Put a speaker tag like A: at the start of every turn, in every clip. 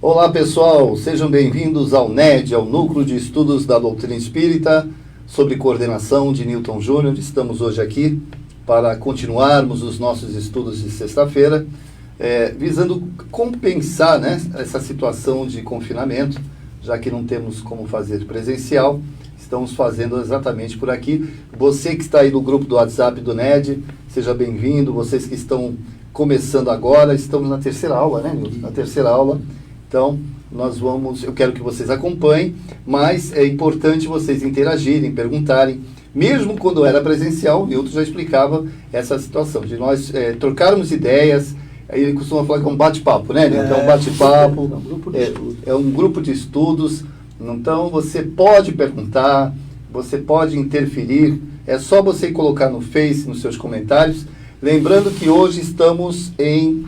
A: Olá pessoal, sejam bem-vindos ao NED, ao Núcleo de Estudos da Doutrina Espírita, sob coordenação de Newton Júnior. Estamos hoje aqui para continuarmos os nossos estudos de sexta-feira, visando compensar, essa situação de confinamento, já que não temos como fazer presencial. Estamos fazendo exatamente por aqui. Você que está aí no grupo do WhatsApp do NED, seja bem-vindo. Vocês que estão começando agora, estamos na terceira aula, né, Nilton? Na terceira aula. Então, eu quero que vocês acompanhem, mas é importante vocês interagirem, perguntarem. Mesmo quando era presencial, o Nilton já explicava essa situação, de nós trocarmos ideias. Ele costuma falar que é um bate-papo, né, Nilton? É um bate-papo, é um grupo de estudos. Então, você pode perguntar, você pode interferir, é só você colocar no Face, nos seus comentários. Lembrando que hoje estamos em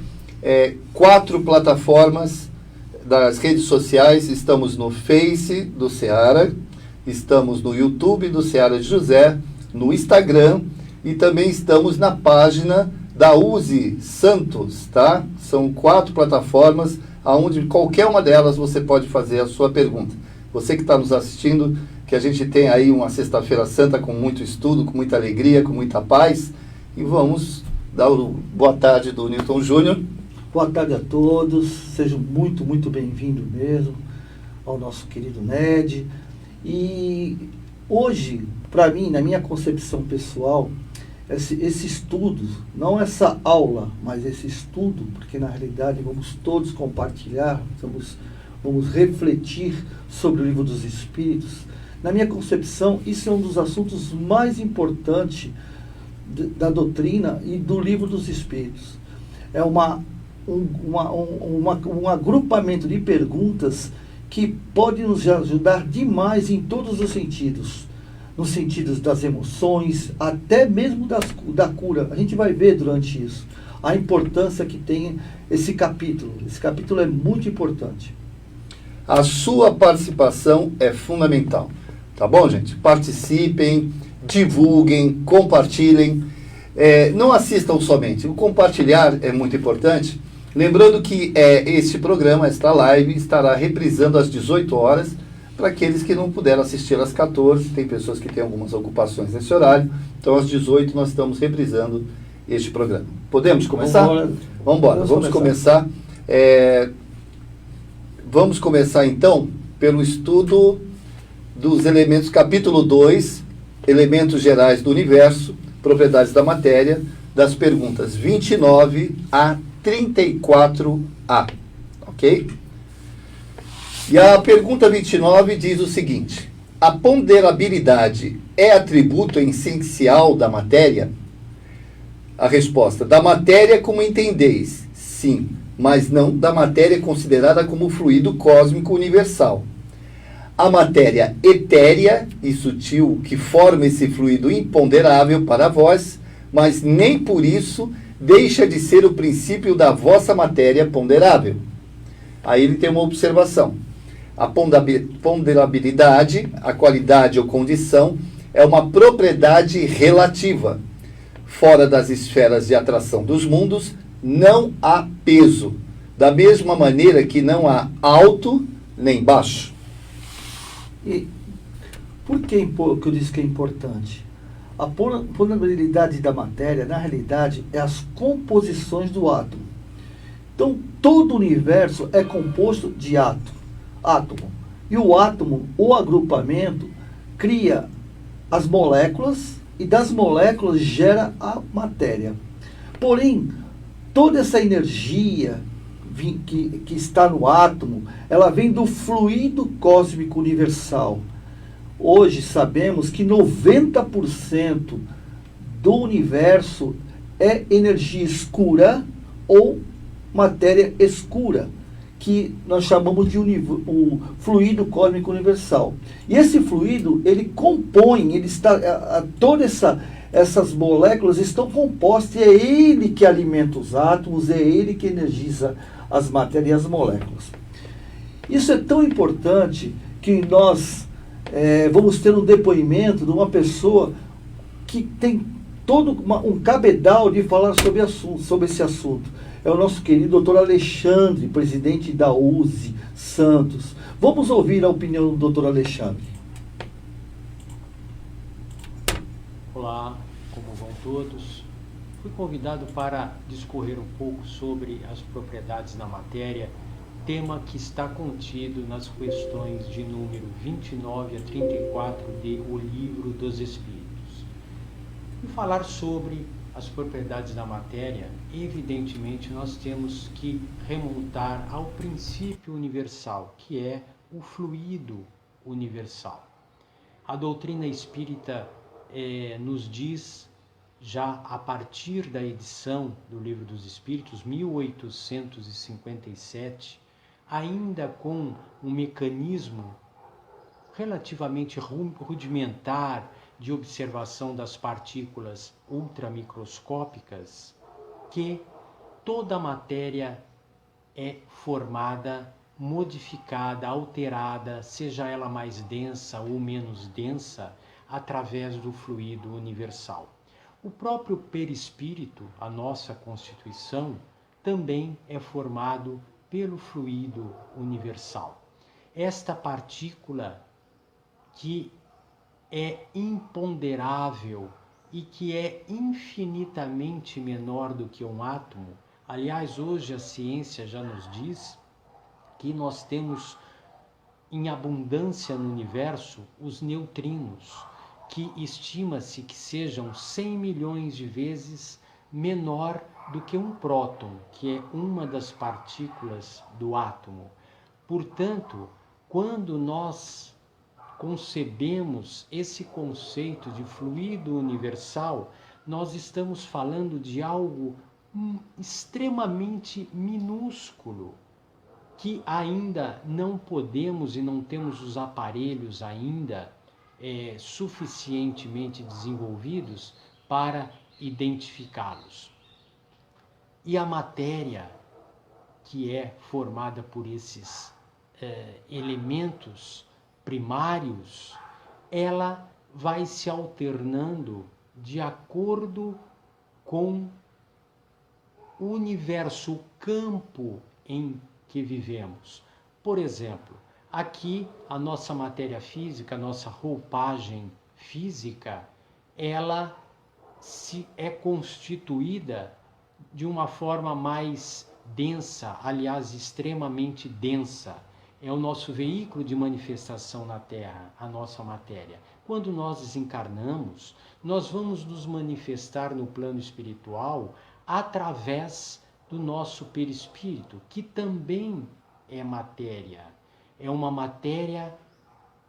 A: 4 plataformas das redes sociais. Estamos no Face do Seara, estamos no YouTube do Seara de José, no Instagram e também estamos na página da Uzi Santos, tá? São 4 plataformas, onde qualquer uma delas você pode fazer a sua pergunta. Você que está nos assistindo, que a gente tem aí uma sexta-feira santa com muito estudo, com muita alegria, com muita paz. E vamos dar boa tarde do Newton Júnior.
B: Boa tarde a todos, sejam muito, muito bem-vindos mesmo ao nosso querido NED. E hoje, para mim, na minha concepção pessoal, esse estudo, não essa aula, mas esse estudo, porque na realidade vamos todos compartilhar, vamos refletir sobre o Livro dos Espíritos. Na minha concepção, isso é um dos assuntos mais importantes da doutrina e do Livro dos Espíritos. É um agrupamento de perguntas que pode nos ajudar demais em todos os sentidos. Nos sentidos das emoções, até mesmo da cura. A gente vai ver durante isso a importância que tem esse capítulo. Esse capítulo é muito importante.
A: A sua participação é fundamental. Tá bom, gente? Participem, divulguem, compartilhem. Não assistam somente. O compartilhar é muito importante. Lembrando que este programa, esta live, estará reprisando às 18 horas para aqueles que não puderam assistir às 14. Tem pessoas que têm algumas ocupações nesse horário. Então, às 18 nós estamos reprisando este programa. Podemos começar? Vamos embora. Vamos começar. Vamos começar, então, pelo estudo dos elementos, capítulo 2, elementos gerais do universo, propriedades da matéria, das perguntas 29 a 34A, ok? E a pergunta 29 diz o seguinte: a ponderabilidade é atributo essencial da matéria? A resposta: da matéria como entendeis, sim, mas não da matéria considerada como fluido cósmico universal. A matéria etérea e sutil que forma esse fluido imponderável para vós, mas nem por isso deixa de ser o princípio da vossa matéria ponderável. Aí ele tem uma observação. A ponderabilidade, a qualidade ou condição, é uma propriedade relativa. Fora das esferas de atração dos mundos, não há peso. Da mesma maneira que não há alto nem baixo.
B: E por que eu disse que é importante? A ponderabilidade da matéria, na realidade, é as composições do átomo. Então, todo o universo é composto de átomo. E o átomo, o agrupamento, cria as moléculas e das moléculas gera a matéria. Porém, toda essa energia que está no átomo, ela vem do fluido cósmico universal. Hoje sabemos que 90% do universo é energia escura ou matéria escura, que nós chamamos de o fluido cósmico universal. E esse fluido, ele compõe, todas essas moléculas estão compostas, e é ele que alimenta os átomos, é ele que energiza as matérias e as moléculas. Isso é tão importante que nós vamos ter um depoimento de uma pessoa que tem todo um cabedal de falar sobre esse assunto. é o nosso querido doutor Alexandre, presidente da USE Santos. Vamos ouvir a opinião do doutor Alexandre.
C: Olá, como vão todos? Fui convidado para discorrer um pouco sobre as propriedades da matéria, tema que está contido nas questões de número 29 a 34 de O Livro dos Espíritos. E falar sobre as propriedades da matéria, evidentemente nós temos que remontar ao princípio universal, que é o fluido universal. A doutrina espírita nos diz, já a partir da edição do Livro dos Espíritos, 1857, ainda com um mecanismo relativamente rudimentar de observação das partículas ultramicroscópicas, que toda a matéria é formada, modificada, alterada, seja ela mais densa ou menos densa, através do fluido universal. O próprio perispírito, a nossa constituição, também é formado pelo fluido universal. Esta partícula que é imponderável e que é infinitamente menor do que um átomo. Aliás, hoje a ciência já nos diz que nós temos em abundância no universo os neutrinos, que estima-se que sejam 100 milhões de vezes menor do que um próton, que é uma das partículas do átomo. Portanto, quando nós concebemos esse conceito de fluido universal, nós estamos falando de algo extremamente minúsculo, que ainda não podemos e não temos os aparelhos ainda suficientemente desenvolvidos para identificá-los. E a matéria, que é formada por esses elementos primários, ela vai se alternando de acordo com o universo, o campo em que vivemos. Por exemplo, aqui a nossa matéria física, a nossa roupagem física, ela é constituída de uma forma mais densa, aliás, extremamente densa. É o nosso veículo de manifestação na Terra, a nossa matéria. Quando nós desencarnamos, nós vamos nos manifestar no plano espiritual através do nosso perispírito, que também é matéria. É uma matéria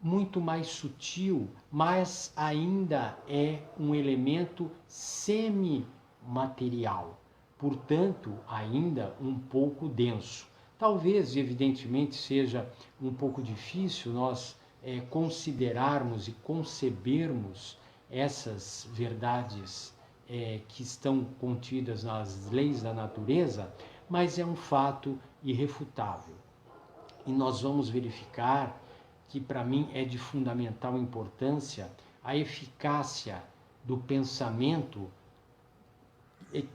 C: muito mais sutil, mas ainda é um elemento semimaterial, portanto, ainda um pouco denso. Talvez, evidentemente, seja um pouco difícil nós considerarmos e concebermos essas verdades que estão contidas nas leis da natureza, mas é um fato irrefutável. E nós vamos verificar que, para mim, é de fundamental importância a eficácia do pensamento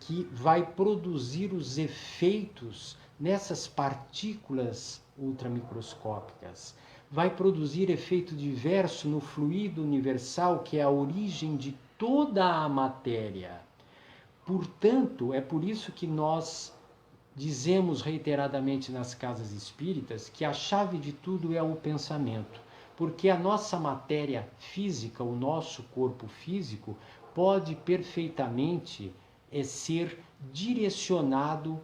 C: que vai produzir os efeitos nessas partículas ultramicroscópicas. Vai produzir efeito diverso no fluido universal, que é a origem de toda a matéria. Portanto, é por isso que nós dizemos reiteradamente nas casas espíritas que a chave de tudo é o pensamento, porque a nossa matéria física, o nosso corpo físico, pode perfeitamente ser direcionado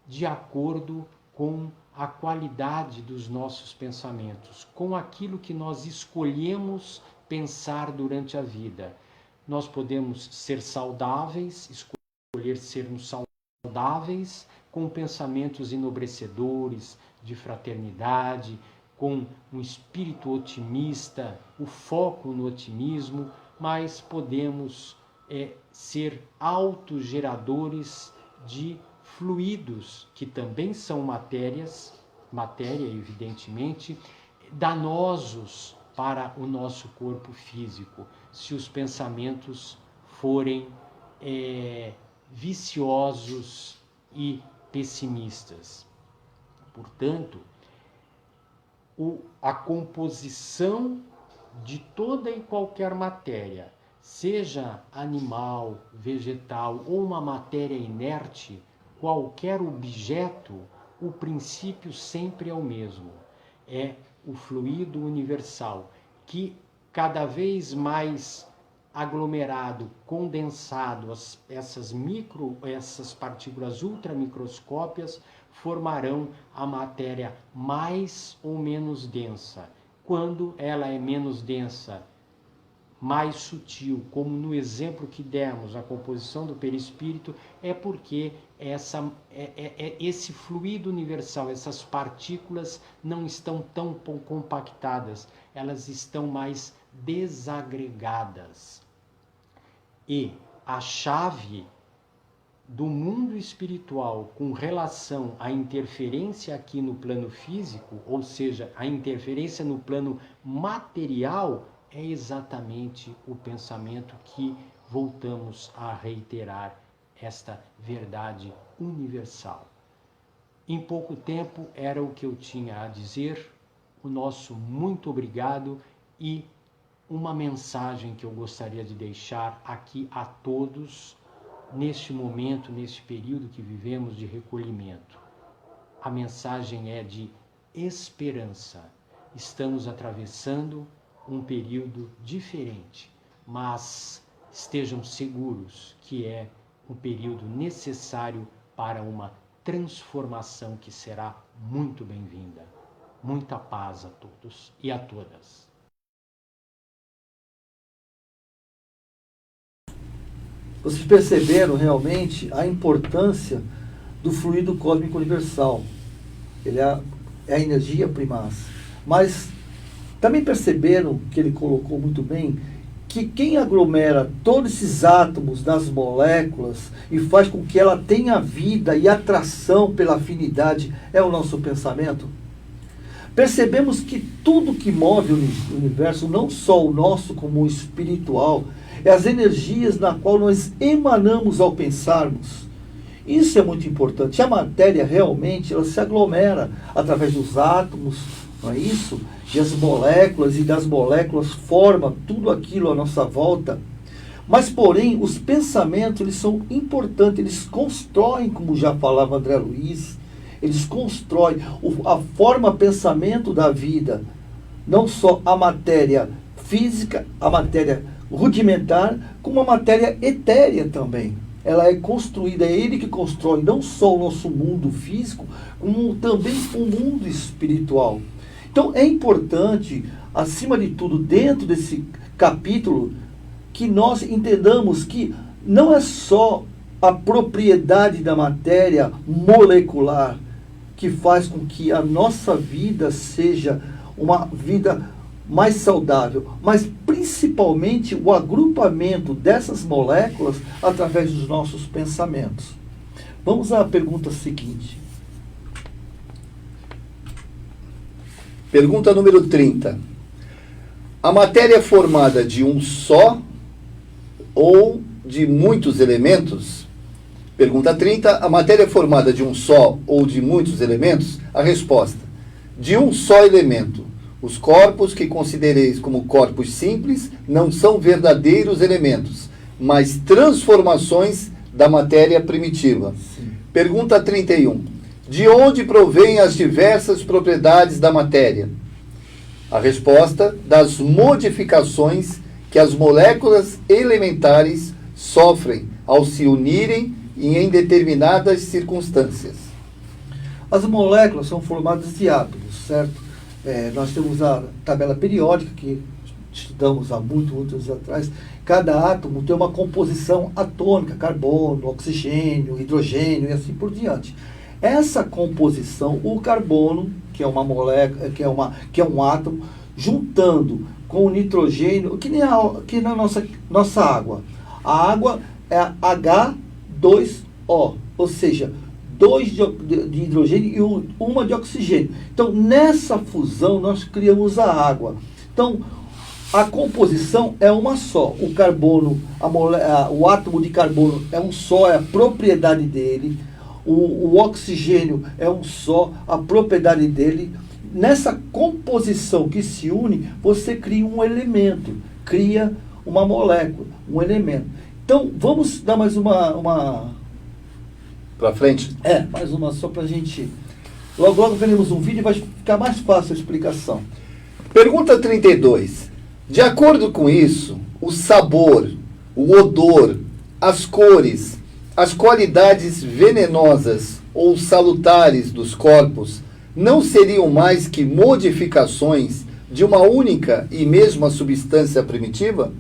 C: de acordo com a qualidade dos nossos pensamentos, com aquilo que nós escolhemos pensar durante a vida. Nós podemos ser saudáveis, escolher sermos saudáveis, com pensamentos enobrecedores, de fraternidade, com um espírito otimista, o foco no otimismo, mas podemos ser autogeradores de fluidos, que também são matéria evidentemente, danosos para o nosso corpo físico, se os pensamentos forem viciosos e pessimistas. Portanto, a composição de toda e qualquer matéria, seja animal, vegetal ou uma matéria inerte, qualquer objeto, o princípio sempre é o mesmo. É o fluido universal, que cada vez mais aglomerado, condensado, essas partículas ultramicroscópicas formarão a matéria mais ou menos densa. Quando ela é menos densa, mais sutil, como no exemplo que demos, a composição do perispírito, é porque esse fluido universal, essas partículas não estão tão compactadas, elas estão mais desagregadas. E a chave do mundo espiritual com relação à interferência aqui no plano físico, ou seja, a interferência no plano material, é exatamente o pensamento que voltamos a reiterar, esta verdade universal. Em pouco tempo era o que eu tinha a dizer, o nosso muito obrigado e uma mensagem que eu gostaria de deixar aqui a todos neste momento, neste período que vivemos de recolhimento. A mensagem é de esperança. Estamos atravessando um período diferente, mas estejam seguros que é um período necessário para uma transformação que será muito bem-vinda. Muita paz a todos e a todas.
B: Vocês perceberam realmente a importância do fluido cósmico universal. Ele é a energia primaz. Mas também perceberam que ele colocou muito bem que quem aglomera todos esses átomos das moléculas e faz com que ela tenha vida e atração pela afinidade é o nosso pensamento? Percebemos que tudo que move o universo, não só o nosso como o espiritual, é as energias na qual nós emanamos ao pensarmos. Isso é muito importante. A matéria realmente ela se aglomera através dos átomos, não é isso? E das moléculas forma tudo aquilo à nossa volta. Mas, porém, os pensamentos eles são importantes, eles constroem, como já falava André Luiz, eles constroem a forma pensamento da vida, não só a matéria física, a matéria rudimentar, como a matéria etérea também. Ela é construída, é ele que constrói não só o nosso mundo físico, como também o mundo espiritual. Então é importante, acima de tudo, dentro desse capítulo, que nós entendamos que não é só a propriedade da matéria molecular que faz com que a nossa vida seja uma vida mais saudável, mas principalmente o agrupamento dessas moléculas através dos nossos pensamentos. Vamos à pergunta seguinte.
A: Pergunta número 30. A matéria é formada de um só ou de muitos elementos? Pergunta 30. A matéria é formada de um só ou de muitos elementos? A resposta: de um só elemento. Os corpos que considereis como corpos simples não são verdadeiros elementos, mas transformações da matéria primitiva. Sim. Pergunta 31. De onde provêm as diversas propriedades da matéria? A resposta: das modificações que as moléculas elementares sofrem ao se unirem em determinadas circunstâncias.
B: As moléculas são formadas de átomos, certo? Nós temos a tabela periódica que estudamos há muitos anos atrás. Cada átomo tem uma composição atômica, carbono, oxigênio, hidrogênio e assim por diante. Essa composição, o carbono, que é uma molécula, que é um átomo, juntando com o nitrogênio, que na nossa água. A água é H2O, ou seja, 2 de hidrogênio e uma de oxigênio. Então, nessa fusão, nós criamos a água. Então, a composição é uma só. O carbono, o átomo de carbono é um só, é a propriedade dele. o oxigênio é um só, a propriedade dele. Nessa composição que se une, você cria um elemento, cria uma molécula, um elemento. Então, vamos dar mais uma...
A: Para frente?
B: Mais uma só para a gente... Logo veremos um vídeo e vai ficar mais fácil a explicação.
A: Pergunta 32. De acordo com isso, o sabor, o odor, as cores, as qualidades venenosas ou salutares dos corpos não seriam mais que modificações de uma única e mesma substância primitiva?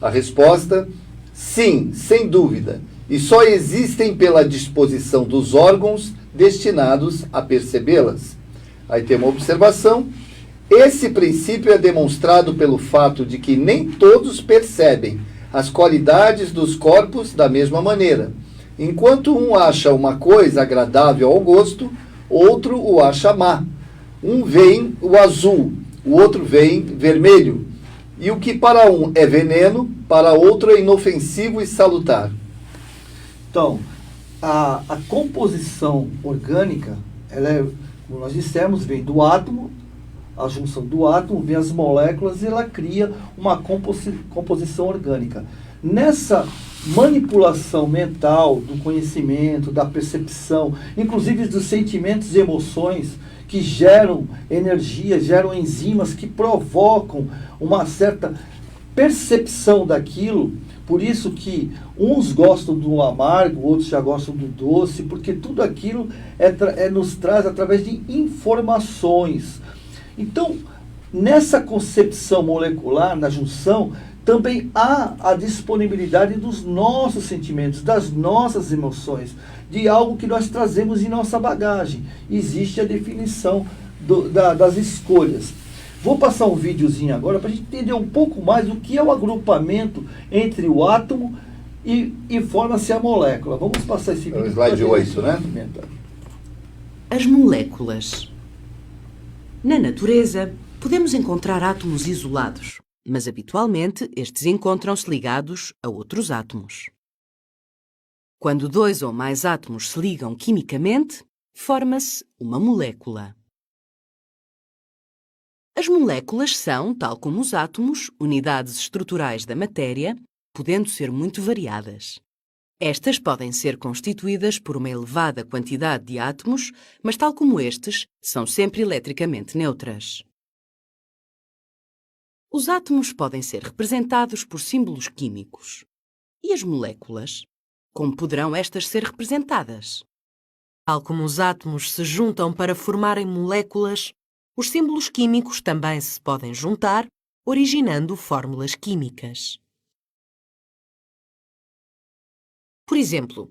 A: A resposta: sim, sem dúvida, e só existem pela disposição dos órgãos destinados a percebê-las. Aí tem uma observação. Esse princípio é demonstrado pelo fato de que nem todos percebem as qualidades dos corpos da mesma maneira. Enquanto um acha uma coisa agradável ao gosto, outro o acha má. Um vê o azul, o outro vê vermelho. E o que para um é veneno, para outro é inofensivo e salutar.
B: Então, a composição orgânica, ela é, como nós dissemos, vem do átomo, a junção do átomo, vem as moléculas e ela cria uma composição orgânica. Nessa manipulação mental do conhecimento, da percepção, inclusive dos sentimentos e emoções que geram energia, geram enzimas que provocam uma certa percepção daquilo. Por isso que uns gostam do amargo, outros já gostam do doce, porque tudo aquilo nos traz através de informações. Então, nessa concepção molecular, na junção, também há a disponibilidade dos nossos sentimentos, das nossas emoções, de algo que nós trazemos em nossa bagagem. Existe a definição das escolhas. Vou passar um videozinho agora para a gente entender um pouco mais o que é o agrupamento entre o átomo e forma-se a molécula. Vamos passar esse vídeo.
A: É o slide 8, né?
D: As moléculas. Na natureza, podemos encontrar átomos isolados, mas habitualmente estes encontram-se ligados a outros átomos. Quando dois ou mais átomos se ligam quimicamente, forma-se uma molécula. As moléculas são, tal como os átomos, unidades estruturais da matéria, podendo ser muito variadas. Estas podem ser constituídas por uma elevada quantidade de átomos, mas, tal como estes, são sempre eletricamente neutras. Os átomos podem ser representados por símbolos químicos. E as moléculas? Como poderão estas ser representadas? Tal como os átomos se juntam para formarem moléculas, os símbolos químicos também se podem juntar, originando fórmulas químicas. Por exemplo,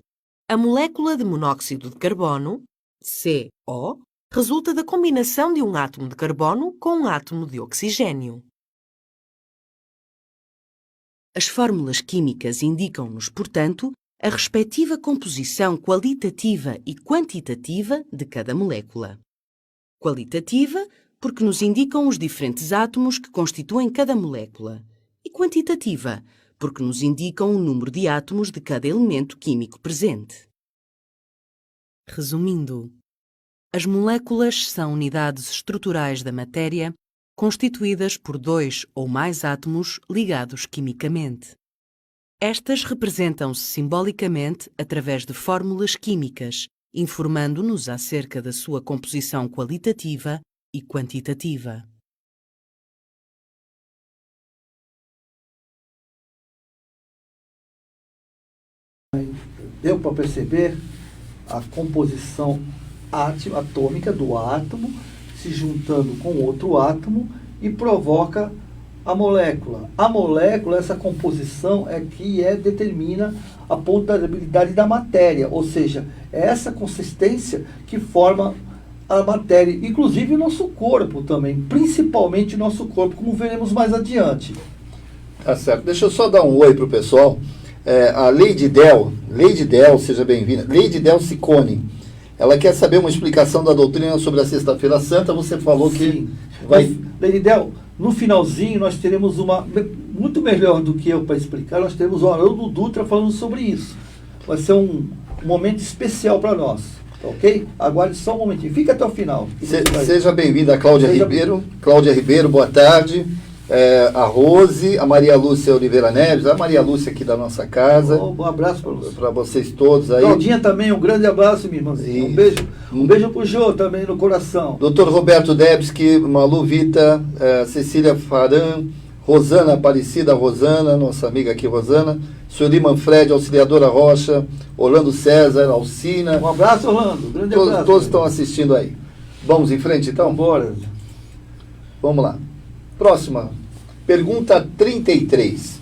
D: a molécula de monóxido de carbono, CO, resulta da combinação de um átomo de carbono com um átomo de oxigênio. As fórmulas químicas indicam-nos, portanto, a respectiva composição qualitativa e quantitativa de cada molécula. Qualitativa, porque nos indicam os diferentes átomos que constituem cada molécula, e quantitativa, porque nos indicam o número de átomos de cada elemento químico presente. Resumindo, as moléculas são unidades estruturais da matéria constituídas por dois ou mais átomos ligados quimicamente. Estas representam-se simbolicamente através de fórmulas químicas, informando-nos acerca da sua composição qualitativa e quantitativa.
B: Deu para perceber a composição atômica do átomo se juntando com outro átomo e provoca a molécula. A molécula, essa composição é que determina a potabilidade da matéria, ou seja, é essa consistência que forma a matéria, inclusive o nosso corpo também, principalmente o nosso corpo, como veremos mais adiante.
A: Tá certo. Deixa eu só dar um oi para o pessoal. A Lady Del, seja bem-vinda. Lady Del Ciccone. Ela quer saber uma explicação da doutrina sobre a Sexta-feira Santa. Você falou que vai...
B: Lady Del, no finalzinho nós teremos uma... Muito melhor do que eu para explicar, nós teremos o Haroldo Dutra falando sobre isso. Vai ser um um momento especial para nós, tá ok? Aguarde só um momentinho, fica até o final.
A: Seja bem-vinda, Cláudia Ribeiro. Cláudia Ribeiro, boa tarde. A Rose, a Maria Lúcia Oliveira Neves, a Maria Lúcia aqui da nossa casa.
B: Um abraço
A: para vocês todos aí.
B: Claudinha também, um grande abraço, minha irmãzinha. Um beijo. Um beijo pro Jô também no coração.
A: Dr. Roberto Debski, Malu Vita, Cecília Faran, Rosana Aparecida, Rosana, nossa amiga aqui, Rosana, Sueli Manfred, Auxiliadora Rocha, Orlando César, Alcina.
B: Um abraço, Orlando. Grande abraço.
A: Todos estão assistindo aí. Vamos em frente, então?
B: Bora.
A: Vamos lá. Próxima. Pergunta 33.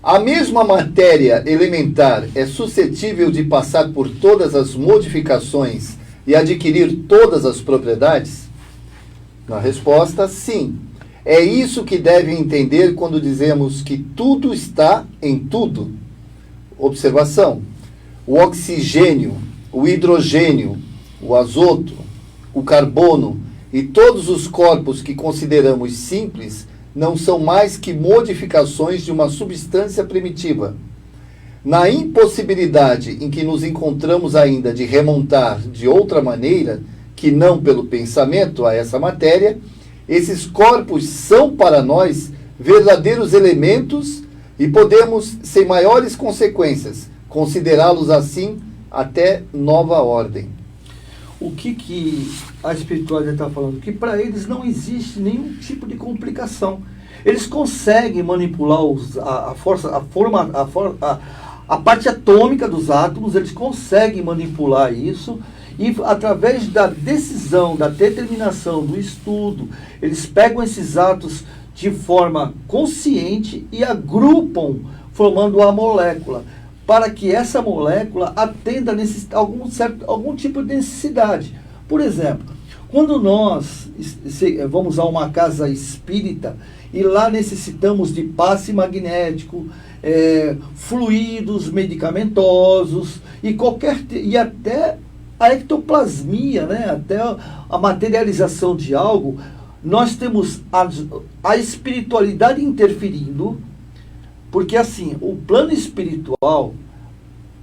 A: A mesma matéria elementar é suscetível de passar por todas as modificações e adquirir todas as propriedades? Na resposta, sim. É isso que devem entender quando dizemos que tudo está em tudo. Observação. O oxigênio, o hidrogênio, o azoto, o carbono e todos os corpos que consideramos simples não são mais que modificações de uma substância primitiva. Na impossibilidade em que nos encontramos ainda de remontar de outra maneira, que não pelo pensamento, a essa matéria, esses corpos são para nós verdadeiros elementos e podemos, sem maiores consequências, considerá-los assim até nova ordem.
B: O que a espiritualidade está falando? Que para eles não existe nenhum tipo de complicação. Eles conseguem manipular a parte atômica dos átomos, eles conseguem manipular isso e através da decisão, da determinação, do estudo, eles pegam esses átomos de forma consciente e agrupam, formando a molécula, para que essa molécula atenda a algum tipo de necessidade. Por exemplo, quando nós vamos a uma casa espírita e lá necessitamos de passe magnético, fluidos medicamentosos e até a ectoplasmia, né? Até a materialização de algo, nós temos a espiritualidade interferindo. Porque assim, o plano espiritual,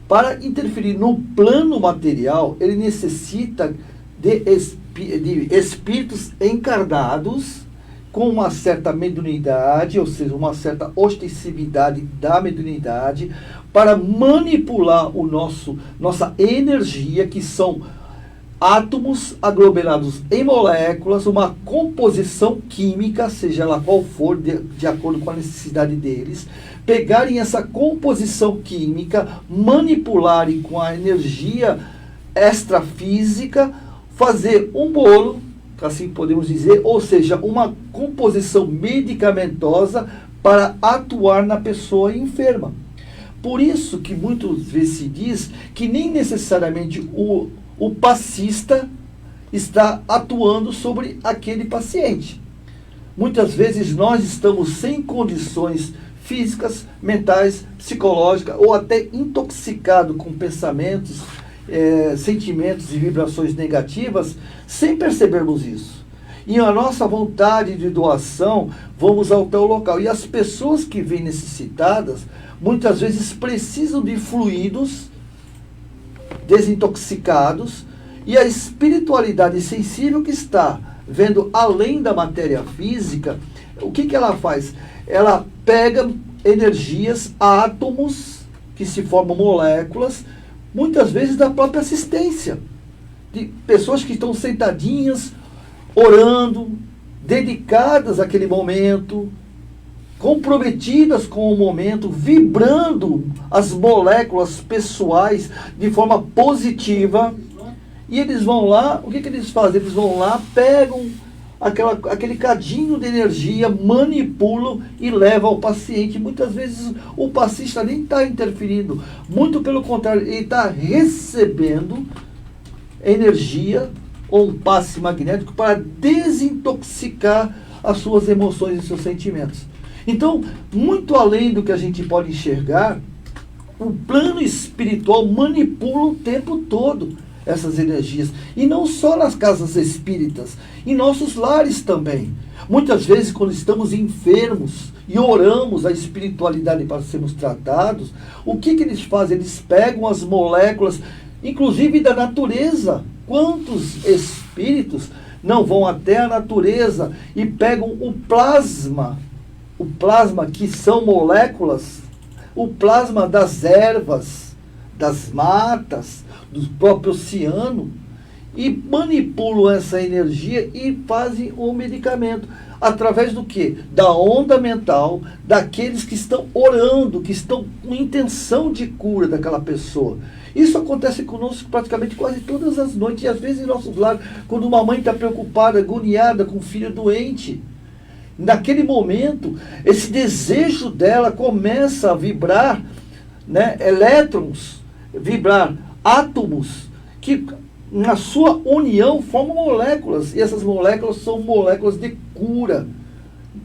B: para interferir no plano material, ele necessita de espíritos encarnados com uma certa mediunidade, ou seja, uma certa ostensividade da mediunidade, para manipular nossa energia, que são átomos aglomerados em moléculas, uma composição química, seja ela qual for, de acordo com a necessidade deles, pegarem essa composição química, manipularem com a energia extrafísica, fazer um bolo, assim podemos dizer, ou seja, uma composição medicamentosa para atuar na pessoa enferma. Por isso que muitas vezes se diz que nem necessariamente o passista está atuando sobre aquele paciente. Muitas vezes nós estamos sem condições físicas, mentais, psicológicas, ou até intoxicado com pensamentos, sentimentos e vibrações negativas, sem percebermos isso. E a nossa vontade de doação, vamos ao teu local. E as pessoas que vêm necessitadas, muitas vezes precisam de fluidos desintoxicados, e a espiritualidade sensível que está vendo além da matéria física, o que ela faz? Ela pega energias, átomos, que se formam moléculas, muitas vezes da própria assistência, de pessoas que estão sentadinhas, orando, dedicadas àquele momento, comprometidas com o momento, vibrando as moléculas pessoais de forma positiva, e eles vão lá, o que eles fazem? Eles vão lá, pegam aquele cadinho de energia, manipulam e levam ao paciente. Muitas vezes o paciente nem está interferindo, muito pelo contrário, ele está recebendo energia ou um passe magnético para desintoxicar as suas emoções e seus sentimentos. Então, muito além do que a gente pode enxergar, o plano espiritual manipula o tempo todo. essas energias. E não só nas casas espíritas, em nossos lares também. Muitas vezes, quando estamos enfermos e oramos a espiritualidade para sermos tratados, o que eles fazem? Eles pegam as moléculas, inclusive da natureza. Quantos espíritos não vão até a natureza e pegam o plasma que são moléculas, o plasma das ervas, das matas, do próprio oceano, e manipulam essa energia e fazem o medicamento. Através do quê? Da onda mental, daqueles que estão orando, que estão com intenção de cura daquela pessoa. Isso acontece conosco praticamente quase todas as noites, e às vezes em nossos lares, quando uma mãe está preocupada, agoniada com o filho doente. Naquele momento, esse desejo dela começa a vibrar, né, elétrons, vibrar átomos, que na sua união formam moléculas, e essas moléculas são moléculas de cura.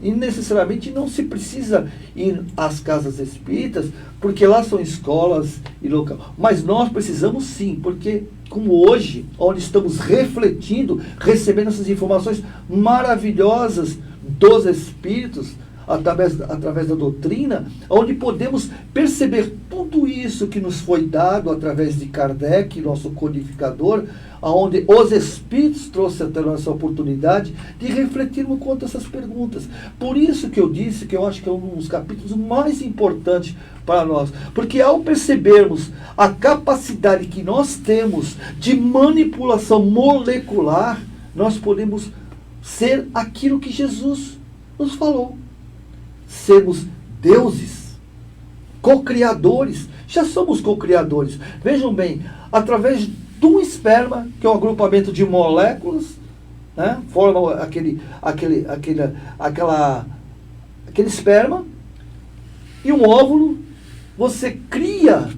B: E necessariamente não se precisa ir às casas espíritas, porque lá são escolas e local. Mas nós precisamos sim, porque como hoje, onde estamos refletindo, recebendo essas informações maravilhosas dos espíritos, através da doutrina, onde podemos perceber tudo isso que nos foi dado através de Kardec, nosso codificador, onde os espíritos trouxeram até nós essa oportunidade de refletirmos quanto a essas perguntas. Por isso que eu disse que eu acho que é um dos capítulos mais importantes para nós, porque ao percebermos a capacidade que nós temos de manipulação molecular, nós podemos ser aquilo que Jesus nos falou. Sermos deuses, co-criadores. Já somos co-criadores. Vejam bem, através de um esperma, que é um agrupamento de moléculas, né, forma aquele esperma, e um óvulo, você cria,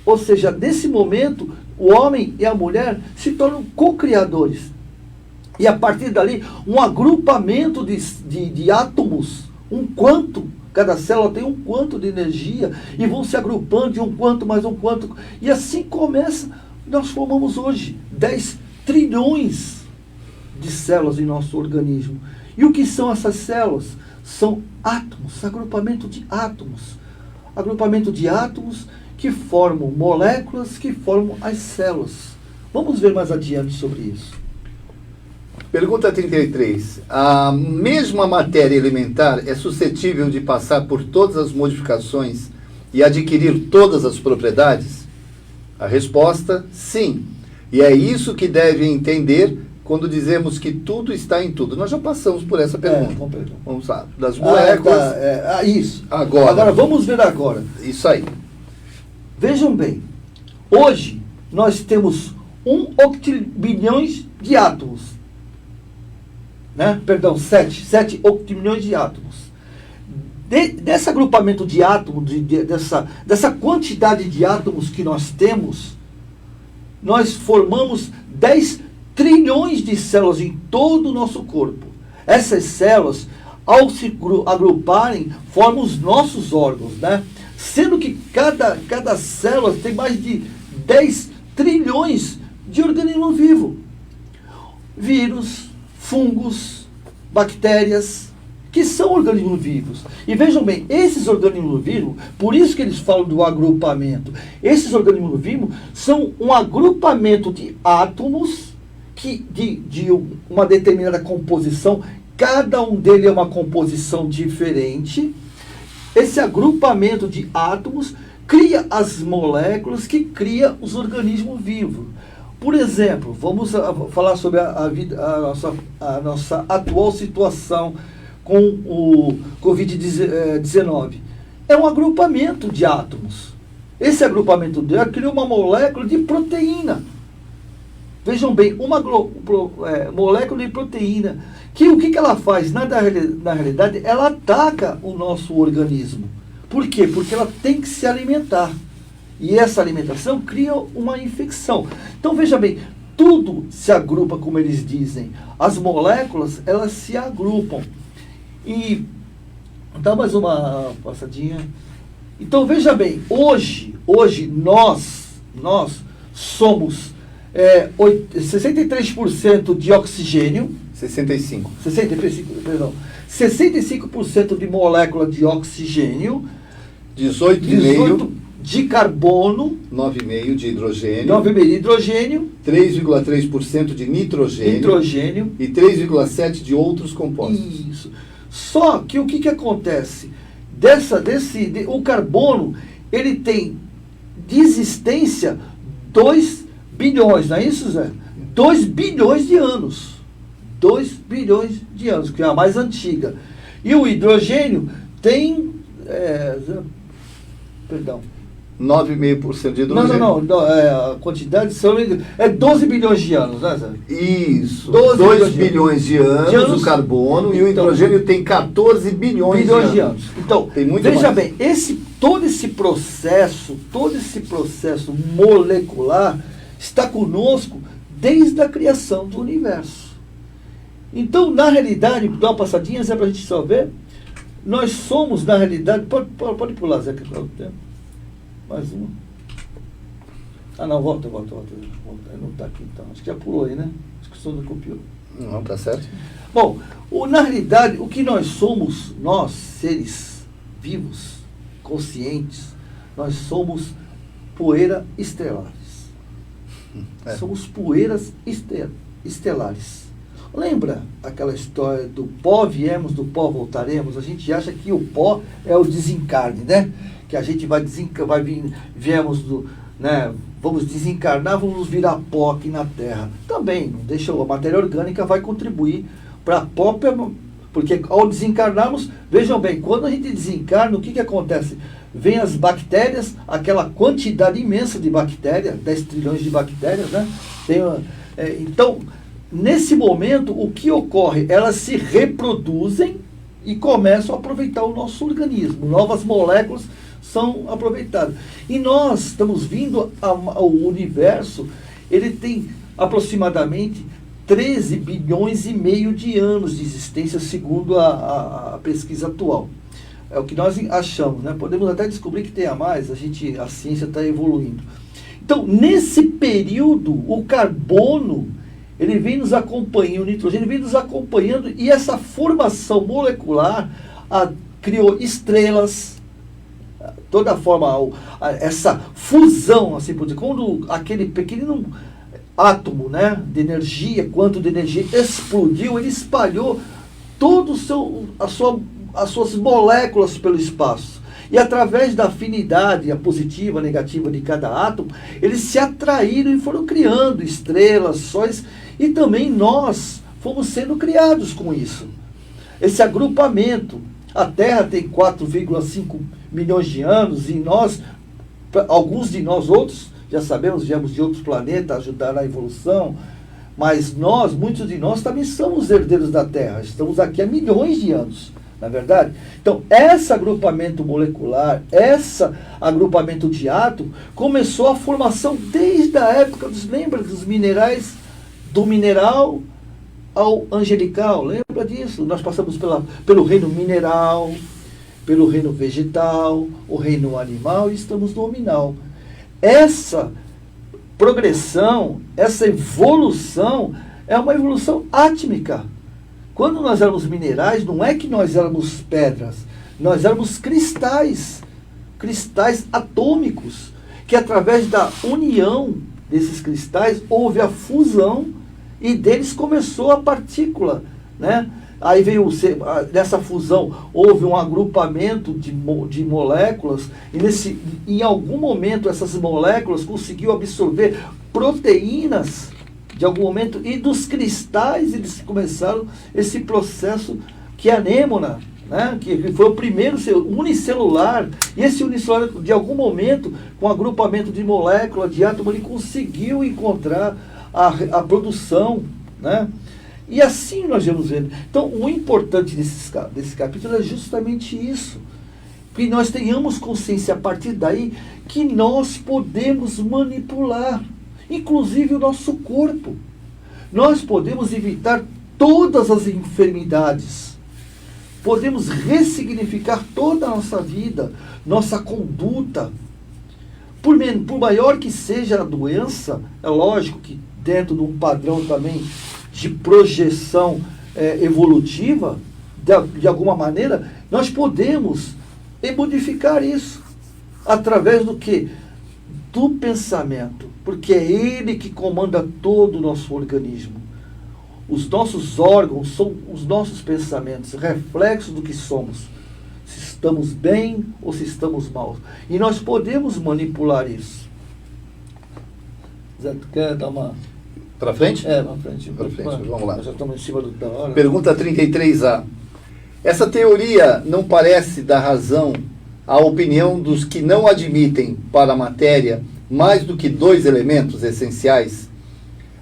B: ou seja, nesse momento, o homem e a mulher se tornam co-criadores. E a partir dali, um agrupamento de átomos, um quanto, cada célula tem um quanto de energia, e vão se agrupando de um quanto mais um quanto, e assim começa. Nós formamos hoje 10 trilhões de células em nosso organismo. E o que são essas células? São átomos, agrupamento de átomos. Agrupamento de átomos que formam moléculas, que formam as células. Vamos ver mais adiante sobre isso.
A: Pergunta 33. A mesma matéria elementar é suscetível de passar por todas as modificações e adquirir todas as propriedades? A resposta, sim. E é isso que deve entender quando dizemos que tudo está em tudo. Nós já passamos por essa pergunta. Vamos lá. Das moléculas.
B: Isso.
A: Agora
B: vamos ver agora.
A: Isso aí.
B: Vejam bem. Hoje nós temos 1 octilhões de átomos. Né? Perdão, 7 octilhões de átomos. Desse agrupamento de átomos, dessa quantidade de átomos que nós temos, nós formamos 10 trilhões de células em todo o nosso corpo. Essas células, ao se agruparem, formam os nossos órgãos, né? Sendo que cada célula tem mais de 10 trilhões de organismo vivo. Vírus, fungos, bactérias, que são organismos vivos. E vejam bem, esses organismos vivos, por isso que eles falam do agrupamento, esses organismos vivos são um agrupamento de átomos de uma determinada composição, cada um deles é uma composição diferente. Esse agrupamento de átomos cria as moléculas que cria os organismos vivos. Por exemplo, vamos falar sobre a nossa atual situação com o Covid-19. É um agrupamento de átomos. Esse agrupamento de átomos cria uma molécula de proteína. Vejam bem, uma molécula de proteína, que o que ela faz? Na realidade, ela ataca o nosso organismo. Por quê? Porque ela tem que se alimentar. E essa alimentação cria uma infecção. Então, veja bem, tudo se agrupa, como eles dizem. As moléculas, elas se agrupam. E dá mais uma passadinha. Então, veja bem, hoje nós somos 63% de oxigênio,
A: 65.
B: 65% de molécula de oxigênio,
A: 18,5.
B: de carbono,
A: 9,5 de hidrogênio.
B: 9,5 de hidrogênio,
A: 3,3% de nitrogênio. E 3,7% de outros compostos.
B: Isso. Só que o que acontece? O carbono, ele tem de existência 2 bilhões, não é isso, Zé? 2 bilhões de anos. 2 bilhões de anos, que é a mais antiga. E o hidrogênio tem... perdão.
A: 9,5% de hidrogênio.
B: Não, a quantidade é 12 bilhões de anos, né, Zé?
A: Isso.
B: 2
A: bilhões de anos o carbono, e o hidrogênio tem 14 bilhões de anos.
B: Então,
A: tem muito
B: veja
A: mais.
B: bem, todo esse processo molecular está conosco desde a criação do universo. Então, na realidade, dá uma passadinha, Zé, para a gente só ver, nós somos, na realidade, pode pular, Zé, que o tempo. Mais uma. Não, volta. Não está aqui, então. Acho que já pulou aí, né? Acho que o som não copiou.
A: Não, tá certo.
B: Bom, na realidade, o que nós somos, nós, seres vivos, conscientes, nós somos poeira estelares. Somos poeiras estelares. Lembra aquela história do pó viemos, do pó voltaremos? A gente acha que o pó é o desencarne, né? Que a gente vamos desencarnar, vamos virar pó aqui na Terra. Também, não deixa, a matéria orgânica vai contribuir para a própria, porque ao desencarnarmos, vejam bem, quando a gente desencarna, o que acontece? Vem as bactérias, aquela quantidade imensa de bactérias, 10 trilhões de bactérias, né? Então, nesse momento, o que ocorre? Elas se reproduzem e começam a aproveitar o nosso organismo. Novas moléculas são aproveitadas. E nós estamos vindo ao universo, ele tem aproximadamente 13 bilhões e meio de anos de existência, segundo a pesquisa atual. É o que nós achamos, né? Podemos até descobrir que tenha mais, a ciência está evoluindo. Então, nesse período, o carbono, ele vem nos acompanhando, o nitrogênio vem nos acompanhando, e essa formação molecular criou estrelas, toda forma, essa fusão, assim por dizer, quando aquele pequenino átomo, né, de energia, quanto de energia explodiu, ele espalhou todo as suas moléculas pelo espaço. E através da afinidade, a positiva, a negativa de cada átomo, eles se atraíram e foram criando estrelas, sóis, e também nós fomos sendo criados com isso. Esse agrupamento. A Terra tem 4,5 milhões de anos e nós, alguns de nós outros, já sabemos, viemos de outros planetas, ajudar na evolução, mas nós, muitos de nós também somos herdeiros da Terra, estamos aqui há milhões de anos, não é verdade? Então, esse agrupamento molecular, esse agrupamento de átomo, começou a formação desde a época dos minerais, do mineral ao angelical, lembra disso? Nós passamos pelo reino mineral, pelo reino vegetal, o reino animal, e estamos no nominal. Essa progressão, essa evolução, é uma evolução átmica. Quando nós éramos minerais, não é que nós éramos pedras, nós éramos cristais atômicos, que através da união desses cristais houve a fusão, e deles começou a partícula, né? Aí veio, nessa fusão, houve um agrupamento de moléculas, e em algum momento essas moléculas conseguiu absorver proteínas, de algum momento, e dos cristais eles começaram esse processo que é a anêmona, né? Que foi o primeiro unicelular, e esse unicelular, de algum momento, com agrupamento de molécula, de átomo, ele conseguiu encontrar a produção, né? E assim nós vamos vendo. Então, o importante desse capítulo é justamente isso, que nós tenhamos consciência a partir daí que nós podemos manipular, inclusive o nosso corpo. Nós podemos evitar todas as enfermidades, podemos ressignificar toda a nossa vida, nossa conduta, por maior que seja a doença, é lógico que dentro de um padrão também de projeção evolutiva, de alguma maneira, nós podemos modificar isso através do quê? Do pensamento, porque é ele que comanda todo o nosso organismo. Os nossos órgãos são os nossos pensamentos, reflexos do que somos. Se estamos bem ou se estamos mal. E nós podemos manipular isso. Zé, tu quer dar uma...
A: Para frente?
B: Para frente.
A: Para frente, vamos lá.
B: Nós já estamos em cima da hora.
A: Pergunta 33A. Essa teoria não parece dar razão à opinião dos que não admitem para a matéria mais do que dois elementos essenciais?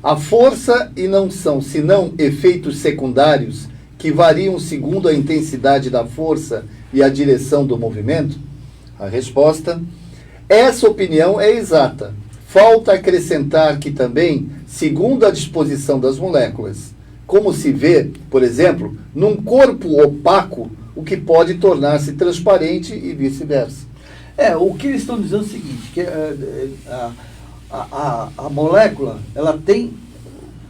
A: A força e não são, senão efeitos secundários que variam segundo a intensidade da força e a direção do movimento? A resposta: essa opinião é exata. Falta acrescentar que também, segundo a disposição das moléculas, como se vê, por exemplo, num corpo opaco, o que pode tornar-se transparente e vice-versa.
B: O que eles estão dizendo é o seguinte, que a molécula, ela tem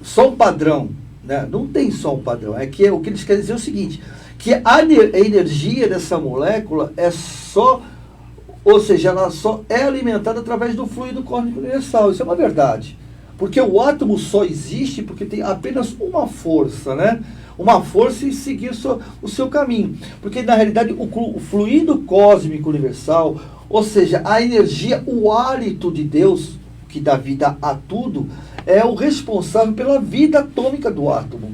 B: só um padrão, né? Não tem só um padrão, o que eles querem dizer é o seguinte, que a energia dessa molécula é só, ou seja, ela só é alimentada através do fluido cósmico universal. Isso é uma verdade. Porque o átomo só existe porque tem apenas uma força, né? Uma força em seguir o seu caminho. Porque, na realidade, o fluido cósmico universal, ou seja, a energia, o hálito de Deus, que dá vida a tudo, é o responsável pela vida atômica do átomo.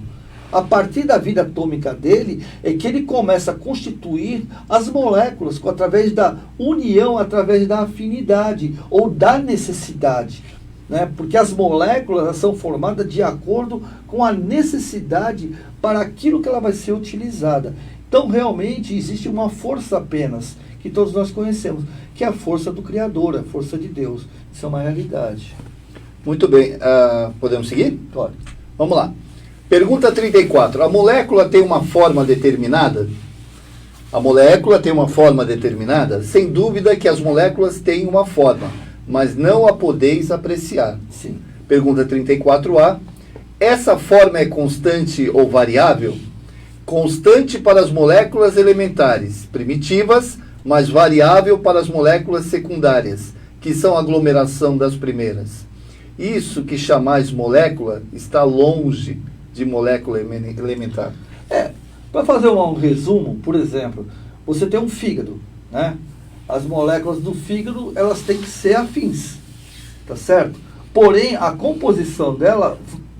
B: A partir da vida atômica dele, é que ele começa a constituir as moléculas através da união, através da afinidade ou da necessidade. Né? Porque as moléculas são formadas de acordo com a necessidade para aquilo que ela vai ser utilizada. Então, realmente, existe uma força apenas, que todos nós conhecemos, que é a força do Criador, a força de Deus. Isso é uma realidade.
A: Muito bem. Podemos seguir?
B: Pode.
A: Vamos lá. Pergunta 34. A molécula tem uma forma determinada? A molécula tem uma forma determinada? Sem dúvida que as moléculas têm uma forma, mas não a podeis apreciar.
B: Sim.
A: Pergunta 34A. Essa forma é constante ou variável? Constante para as moléculas elementares, primitivas, mas variável para as moléculas secundárias, que são a aglomeração das primeiras. Isso que chamais molécula está longe de molécula elementar.
B: Para fazer um resumo, por exemplo, você tem um fígado, né? As moléculas do fígado, elas têm que ser afins, tá certo? Porém, a composição dela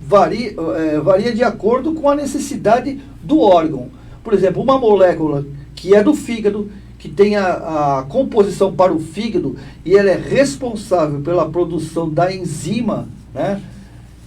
B: varia de acordo com a necessidade do órgão. Por exemplo, uma molécula que é do fígado, que tem a composição para o fígado, e ela é responsável pela produção da enzima, né?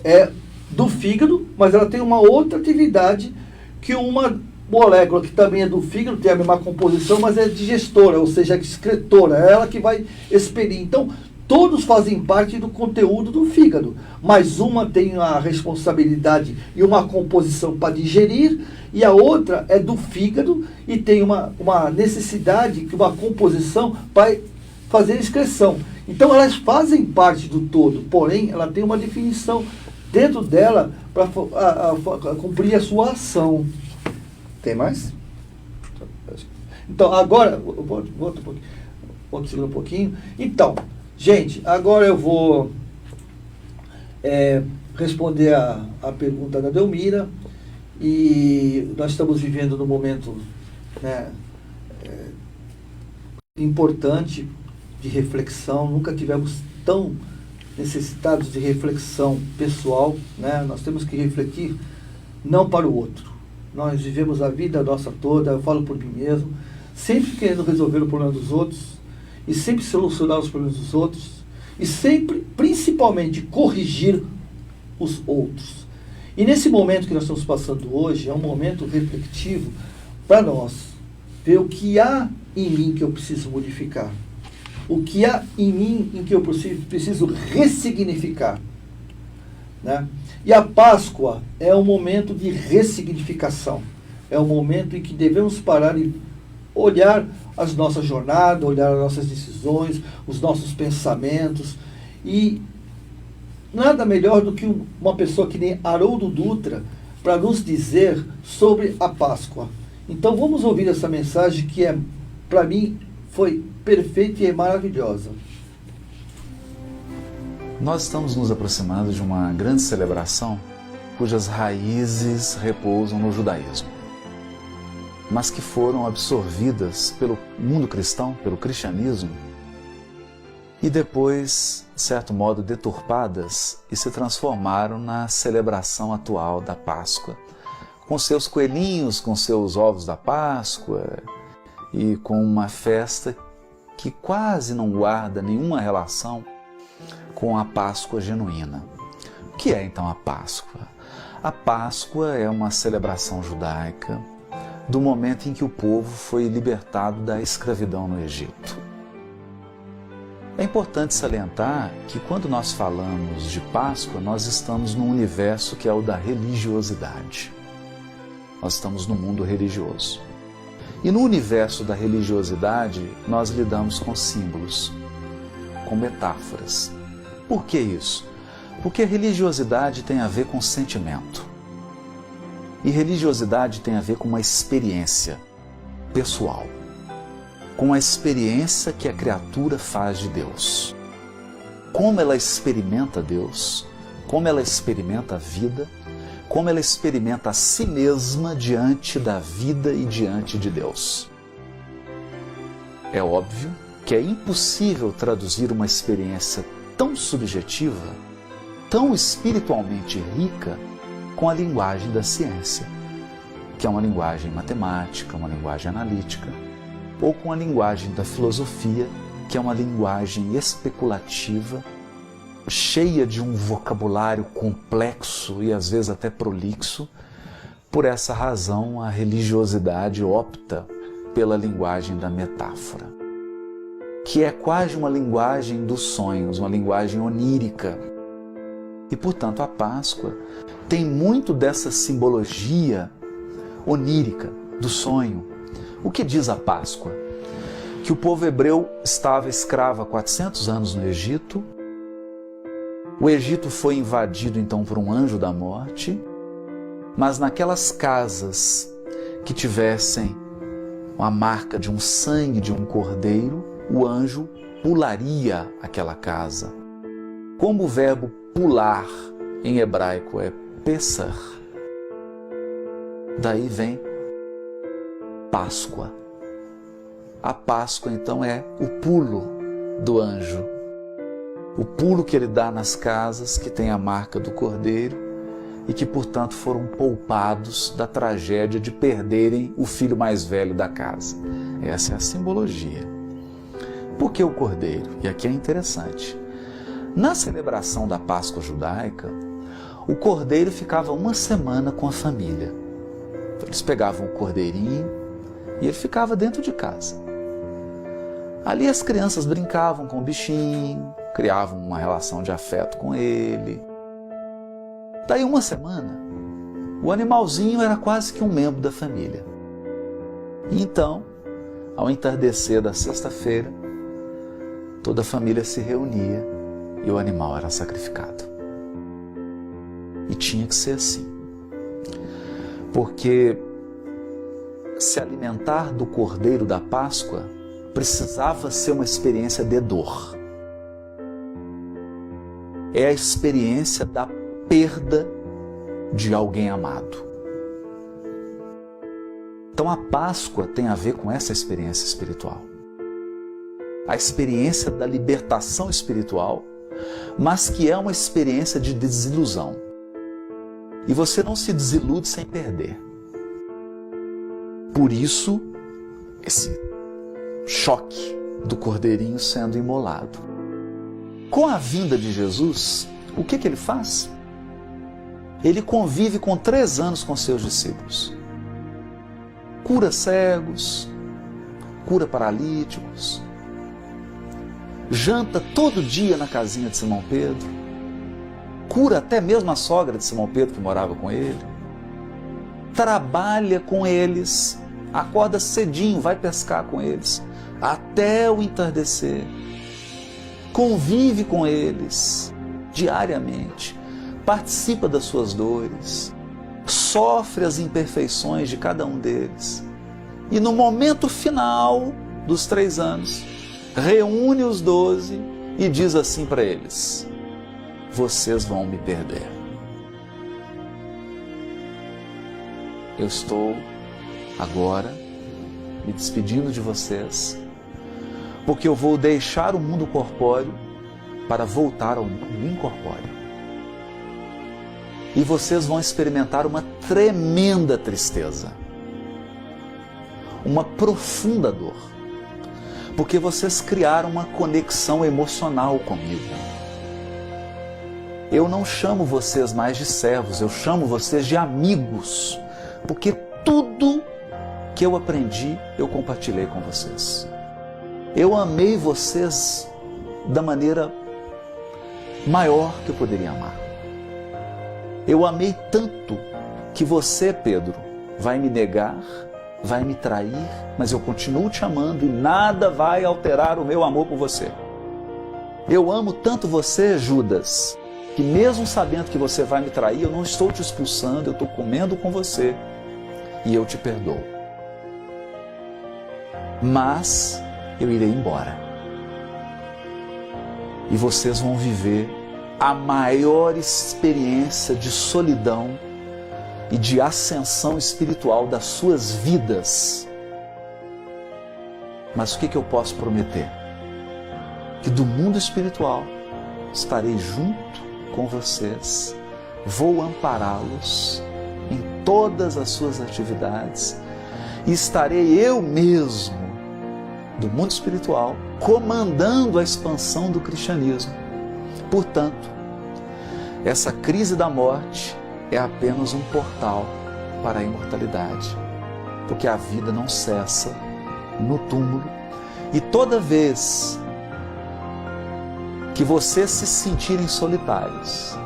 B: É do fígado, mas ela tem uma outra atividade que uma molécula que também é do fígado, tem a mesma composição, mas é digestora, ou seja, excretora, é ela que vai expelir. Então, todos fazem parte do conteúdo do fígado, mas uma tem a responsabilidade e uma composição para digerir, e a outra é do fígado e tem uma necessidade, uma composição para fazer excreção. Então, elas fazem parte do todo, porém, ela tem uma definição dentro dela para cumprir a sua ação.
A: Tem mais?
B: Então, agora, volta um pouquinho. Então, gente, agora eu vou responder a pergunta da Delmira. E nós estamos vivendo num momento, né, importante de reflexão. Nunca tivemos tão necessitados de reflexão pessoal, né? Nós temos que refletir não para o outro. Nós vivemos a vida nossa toda, eu falo por mim mesmo, sempre querendo resolver o problema dos outros, e sempre solucionar os problemas dos outros, e sempre, principalmente, corrigir os outros. E nesse momento que nós estamos passando hoje, é um momento refletivo para nós, ver o que há em mim que eu preciso modificar, o que há em mim em que eu preciso ressignificar, né? E a Páscoa é um momento de ressignificação, é um momento em que devemos parar e olhar as nossas jornadas, olhar as nossas decisões, os nossos pensamentos. E nada melhor do que uma pessoa que nem Haroldo Dutra para nos dizer sobre a Páscoa. Então vamos ouvir essa mensagem que para mim foi perfeita e é maravilhosa.
E: Nós estamos nos aproximando de uma grande celebração cujas raízes repousam no judaísmo, mas que foram absorvidas pelo mundo cristão, pelo cristianismo, e depois, de certo modo, deturpadas e se transformaram na celebração atual da Páscoa, com seus coelhinhos, com seus ovos da Páscoa e com uma festa que quase não guarda nenhuma relação com a Páscoa genuína. O que é então a Páscoa? A Páscoa é uma celebração judaica do momento em que o povo foi libertado da escravidão no Egito. É importante salientar que quando nós falamos de Páscoa, nós estamos num universo que é o da religiosidade. Nós estamos no mundo religioso. E no universo da religiosidade, nós lidamos com símbolos, com metáforas. Por que isso? Porque religiosidade tem a ver com sentimento. E religiosidade tem a ver com uma experiência pessoal, com a experiência que a criatura faz de Deus. Como ela experimenta Deus, como ela experimenta a vida, como ela experimenta a si mesma diante da vida e diante de Deus. É óbvio que é impossível traduzir uma experiência tão subjetiva, tão espiritualmente rica, com a linguagem da ciência, que é uma linguagem matemática, uma linguagem analítica, ou com a linguagem da filosofia, que é uma linguagem especulativa, cheia de um vocabulário complexo e às vezes até prolixo. Por essa razão, a religiosidade opta pela linguagem da metáfora, que é quase uma linguagem dos sonhos, uma linguagem onírica. E, portanto, a Páscoa tem muito dessa simbologia onírica do sonho. O que diz a Páscoa? Que o povo hebreu estava escravo há 400 anos no Egito. O Egito foi invadido então por um anjo da morte, mas naquelas casas que tivessem a marca de um sangue de um cordeiro, o anjo pularia aquela casa. Como o verbo pular em hebraico é pesar, daí vem Páscoa. A Páscoa então é o pulo do anjo. O pulo que ele dá nas casas que tem a marca do cordeiro e que, portanto, foram poupados da tragédia de perderem o filho mais velho da casa. Essa é a simbologia. Por que o cordeiro? E aqui é interessante. Na celebração da Páscoa judaica, o cordeiro ficava uma semana com a família. Então, eles pegavam o cordeirinho e ele ficava dentro de casa. Ali as crianças brincavam com o bichinho, criavam uma relação de afeto com ele. Daí uma semana, o animalzinho era quase que um membro da família. E então, ao entardecer da sexta-feira, toda a família se reunia e o animal era sacrificado. E tinha que ser assim. Porque se alimentar do cordeiro da Páscoa precisava ser uma experiência de dor. É a experiência da perda de alguém amado. Então a Páscoa tem a ver com essa experiência espiritual. A experiência da libertação espiritual, mas que é uma experiência de desilusão. E você não se desilude sem perder. Por isso, esse choque do cordeirinho sendo imolado. Com a vinda de Jesus, o que ele faz? Ele convive com 3 anos com seus discípulos. Cura cegos, cura paralíticos, janta todo dia na casinha de Simão Pedro, cura até mesmo a sogra de Simão Pedro que morava com ele, trabalha com eles Acorda cedinho, vai pescar com eles, até o entardecer. Convive com eles diariamente, participa das suas dores, sofre as imperfeições de cada um deles. E no momento final dos 3 anos, reúne os 12 e diz assim para eles: vocês vão me perder. Eu estou agora me despedindo de vocês, porque eu vou deixar o mundo corpóreo para voltar ao mundo incorpóreo. E vocês vão experimentar uma tremenda tristeza, uma profunda dor, porque vocês criaram uma conexão emocional comigo. Eu não chamo vocês mais de servos, eu chamo vocês de amigos, porque tudo que eu aprendi, eu compartilhei com vocês. Eu amei vocês da maneira maior que eu poderia amar. Eu amei tanto que você, Pedro, vai me negar, vai me trair, mas eu continuo te amando e nada vai alterar o meu amor por você. Eu amo tanto você, Judas, que mesmo sabendo que você vai me trair, eu não estou te expulsando, eu estou comendo com você e eu te perdoo. Mas eu irei embora. E vocês vão viver a maior experiência de solidão e de ascensão espiritual das suas vidas. Mas o que eu posso prometer? Que do mundo espiritual estarei junto com vocês, vou ampará-los em todas as suas atividades e estarei eu mesmo do mundo espiritual comandando a expansão do cristianismo. Portanto, essa crise da morte é apenas um portal para a imortalidade, porque a vida não cessa no túmulo. E toda vez que vocês se sentirem solitários,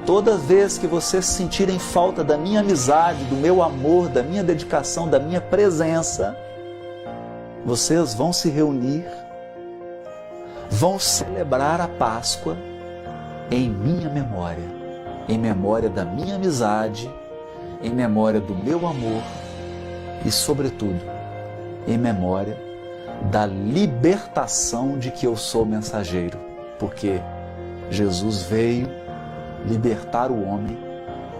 E: toda vez que vocês sentirem falta da minha amizade, do meu amor, da minha dedicação, da minha presença, vocês vão se reunir, vão celebrar a Páscoa em minha memória, em memória da minha amizade, em memória do meu amor e, sobretudo, em memória da libertação de que eu sou mensageiro, porque Jesus veio libertar o homem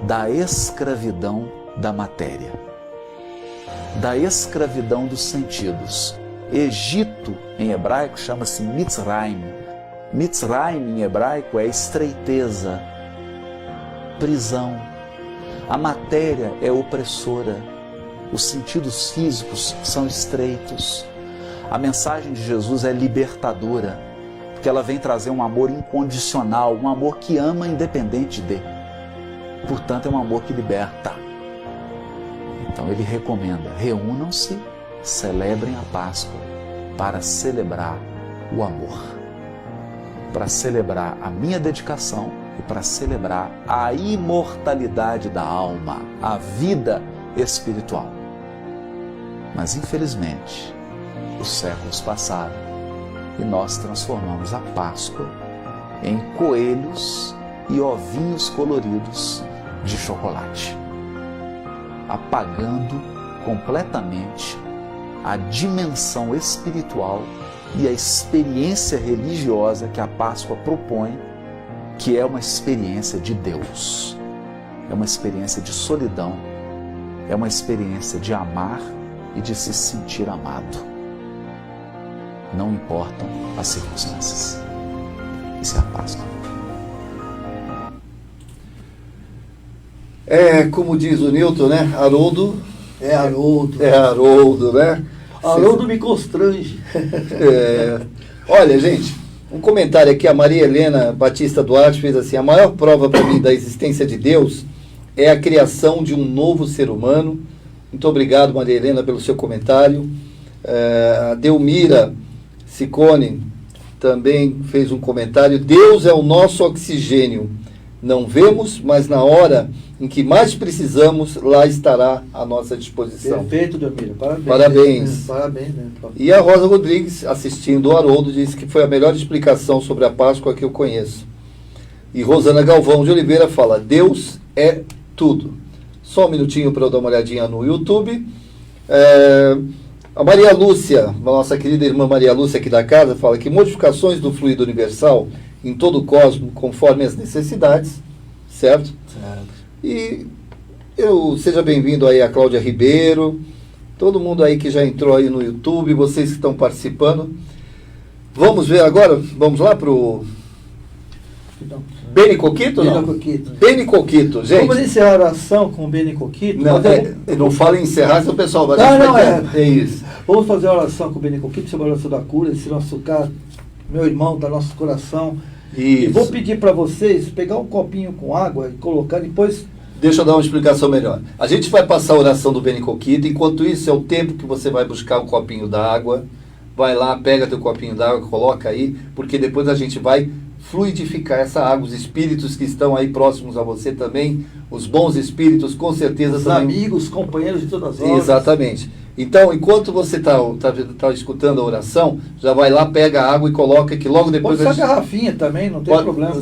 E: da escravidão da matéria, da escravidão dos sentidos. Egito, em hebraico, chama-se Mitzrayim. Mitzrayim, em hebraico, é estreiteza, prisão. A matéria é opressora, os sentidos físicos são estreitos. A mensagem de Jesus é libertadora, porque ela vem trazer um amor incondicional, um amor que ama independente de. Portanto, é um amor que liberta. Então ele recomenda: reúnam-se, celebrem a Páscoa para celebrar o amor, para celebrar a minha dedicação e para celebrar a imortalidade da alma, a vida espiritual. Mas infelizmente, os séculos passaram e nós transformamos a Páscoa em coelhos e ovinhos coloridos de chocolate, apagando completamente a dimensão espiritual e a experiência religiosa que a Páscoa propõe, que é uma experiência de Deus, é uma experiência de solidão, é uma experiência de amar e de se sentir amado. Não importam as circunstâncias. Isso é a Páscoa.
A: É, como diz o Newton, né? Haroldo.
B: É Haroldo.
A: É Haroldo, né?
B: Haroldo me constrange.
A: Olha, gente, um comentário aqui, a Maria Helena Batista Duarte fez assim: a maior prova para mim da existência de Deus é a criação de um novo ser humano. Muito obrigado, Maria Helena, pelo seu comentário. A Delmira Ciccone também fez um comentário: Deus é o nosso oxigênio, Não vemos, mas na hora em que mais precisamos, lá estará à nossa disposição.
B: Perfeito, Delmiro. Parabéns.
A: Parabéns.
B: Parabéns, né?
A: E a Rosa Rodrigues, assistindo o Haroldo, disse que foi a melhor explicação sobre a Páscoa que eu conheço. E Rosana Galvão de Oliveira fala, Deus é tudo. Só um minutinho para eu dar uma olhadinha no YouTube. A Maria Lúcia, a nossa querida irmã Maria Lúcia aqui da casa, fala que modificações do fluido universal em todo o cosmos, conforme as necessidades, certo? E seja bem-vindo aí a Cláudia Ribeiro, todo mundo aí que já entrou aí no YouTube, vocês que estão participando. Vamos ver agora, vamos lá para o Beni Coquito, não? Beni Coquito, gente.
B: Vamos encerrar a oração com o Beni Coquito?
A: Não, não fala em encerrar, senão o pessoal vai... É isso.
B: Vamos fazer a oração com o Beni Coquito, sobre a oração da cura, esse nosso cara, meu irmão, da nosso coração.
A: Isso.
B: E vou pedir para vocês pegar um copinho com água e colocar depois...
A: Deixa eu dar uma explicação melhor. A gente vai passar a oração do Beni Coquito, enquanto isso é o tempo que você vai buscar um copinho d'água. Vai lá, pega teu copinho d'água, coloca aí, porque depois a gente vai fluidificar essa água, os espíritos que estão aí próximos a você também, os bons espíritos, com certeza
B: os
A: também.
B: Amigos, companheiros de todas as horas.
A: Exatamente. Então, enquanto você está escutando a oração, já vai lá, pega a água e coloca, que logo depois...
B: Pode ser garrafinha também, não tem problema.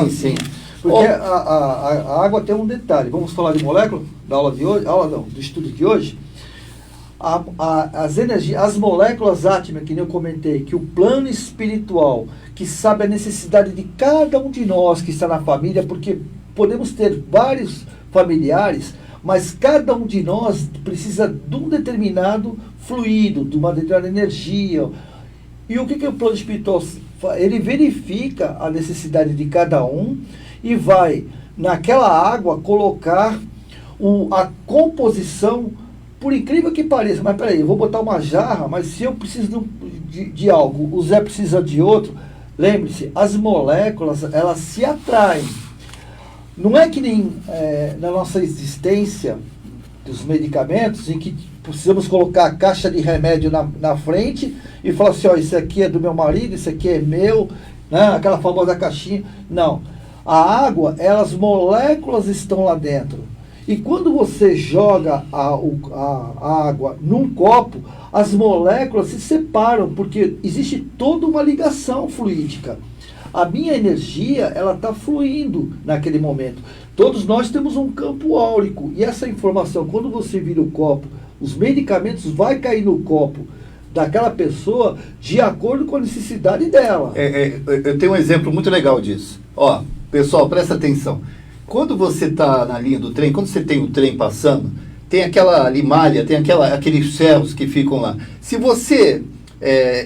A: Sim.
B: Porque a água tem um detalhe. Vamos falar de molécula, da aula de hoje, do estudo de hoje. As energias, as moléculas átomas, que nem eu comentei, que o plano espiritual, que sabe a necessidade de cada um de nós que está na família, porque podemos ter vários familiares, mas cada um de nós precisa de um determinado fluido, de uma determinada energia. E o que o plano espiritual faz? Ele verifica a necessidade de cada um e vai, naquela água, colocar a composição. Por incrível que pareça, mas peraí, eu vou botar uma jarra, mas se eu preciso de algo, o Zé precisa de outro, lembre-se, as moléculas, elas se atraem. Não é que nem na nossa existência dos medicamentos, em que precisamos colocar a caixa de remédio na frente e falar assim, ó, isso aqui é do meu marido, isso aqui é meu, né? Aquela famosa caixinha. Não. A água, as moléculas estão lá dentro. E quando você joga a água num copo, as moléculas se separam, porque existe toda uma ligação fluídica. A minha energia, ela está fluindo naquele momento. Todos nós temos um campo áurico. E essa informação, quando você vira o copo, os medicamentos vai cair no copo daquela pessoa de acordo com a necessidade dela.
A: Eu tenho um exemplo muito legal disso. Ó, pessoal, presta atenção. Quando você está na linha do trem, quando você tem o trem passando, tem aquela limalha, tem aqueles ferros que ficam lá. Se você...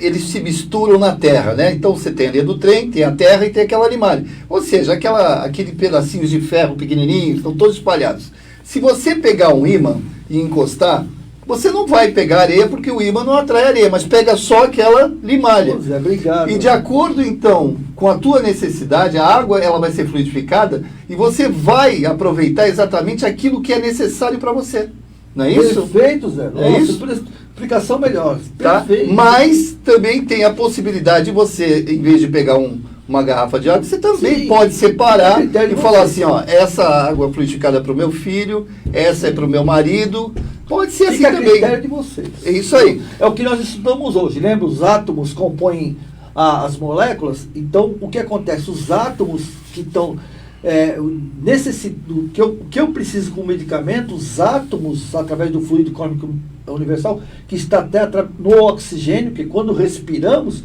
A: eles se misturam na terra, né? Então você tem a linha do trem, tem a terra e tem aquela limalha. Ou seja, aquele pedacinhos de ferro pequenininhos, estão todos espalhados. Se você pegar um ímã e encostar, você não vai pegar areia porque o ímã não atrai areia, mas pega só aquela limalha.
B: Pois é, obrigado.
A: E de acordo, então, com a tua necessidade, a água ela vai ser fluidificada e você vai aproveitar exatamente aquilo que é necessário para você. Não é isso?
B: Perfeito, Zé.
A: É isso?
B: Explicação melhor.
A: Tá?
B: Perfeito.
A: Mas também tem a possibilidade de você, em vez de pegar uma garrafa de água, você também pode separar e falar assim, ó, essa água fluidificada é para o meu filho, essa é para o meu marido. Pode ser assim
B: Fica
A: também.
B: a critério de vocês.
A: É isso aí.
B: É o que nós estudamos hoje. Lembra? Os átomos compõem as moléculas. Então, o que acontece? Os átomos que estão... o que eu preciso com o medicamento, os átomos, através do fluido cósmico universal, que está até no oxigênio, que quando respiramos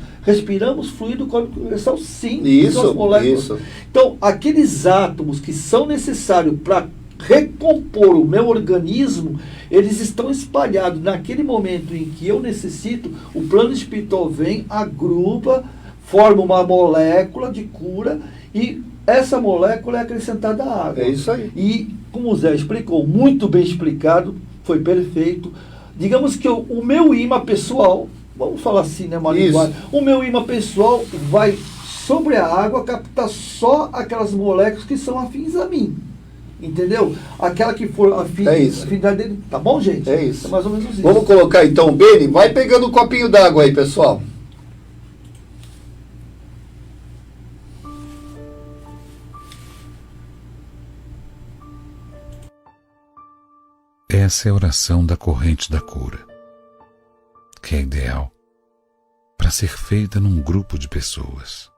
B: fluido cósmico universal, sim.
A: Isso,
B: são as moléculas.
A: isso.
B: Então, aqueles átomos que são necessários para recompor o meu organismo, eles estão espalhados. Naquele momento em que eu necessito, o plano espiritual vem, agrupa, forma uma molécula de cura e essa molécula é acrescentada à água.
A: É isso aí.
B: E, como o Zé explicou, muito bem explicado, foi perfeito. Digamos que o meu imã pessoal, vamos falar assim, né, uma linguagem, o meu imã pessoal vai sobre a água captar só aquelas moléculas que são afins a mim. Entendeu? Aquela que for afinidade dele. Tá bom, gente?
A: É isso.
B: É mais ou menos isso.
A: Vamos colocar então o Beni. Vai pegando um copinho d'água aí, pessoal.
F: Essa é a oração da corrente da cura, que é ideal para ser feita num grupo de pessoas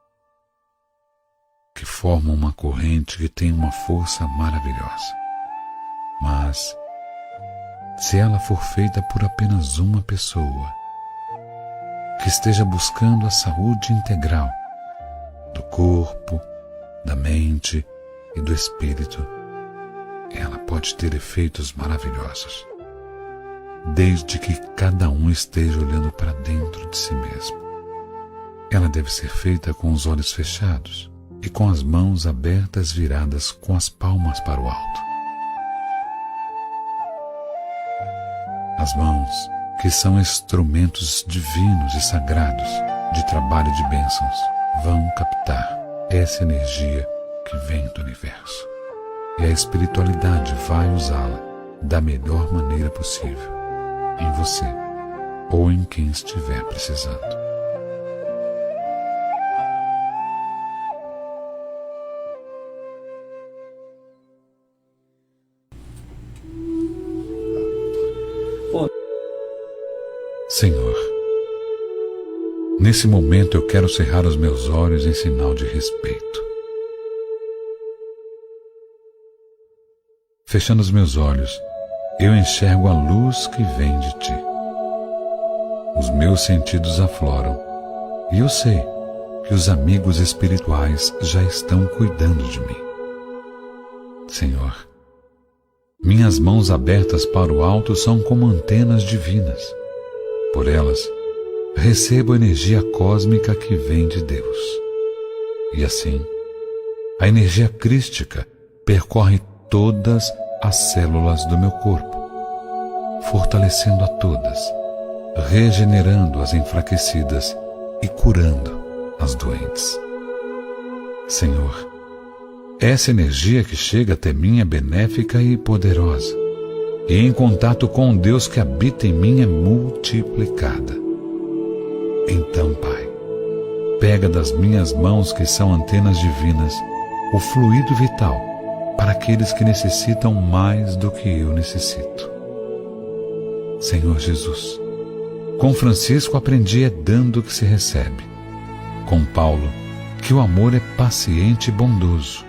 F: que formam uma corrente que tem uma força maravilhosa. Mas, se ela for feita por apenas uma pessoa que esteja buscando a saúde integral do corpo, da mente e do espírito, ela pode ter efeitos maravilhosos, desde que cada um esteja olhando para dentro de si mesmo. Ela deve ser feita com os olhos fechados e com as mãos abertas viradas com as palmas para o alto. As mãos, que são instrumentos divinos e sagrados de trabalho de bênçãos, vão captar essa energia que vem do universo. E a espiritualidade vai usá-la da melhor maneira possível, em você ou em quem estiver precisando. Senhor, nesse momento eu quero cerrar os meus olhos em sinal de respeito. Fechando os meus olhos, eu enxergo a luz que vem de ti. Os meus sentidos afloram e eu sei que os amigos espirituais já estão cuidando de mim. Senhor, minhas mãos abertas para o alto são como antenas divinas. Por elas, recebo a energia cósmica que vem de Deus. E assim, a energia crística percorre todas as células do meu corpo, fortalecendo a todas, regenerando as enfraquecidas e curando as doentes. Senhor, essa energia que chega até mim é benéfica e poderosa, e em contato com o Deus que habita em mim é multiplicada. Então, Pai, pega das minhas mãos, que são antenas divinas, o fluido vital para aqueles que necessitam mais do que eu necessito. Senhor Jesus, com Francisco aprendi é dando que se recebe. Com Paulo, que o amor é paciente e bondoso.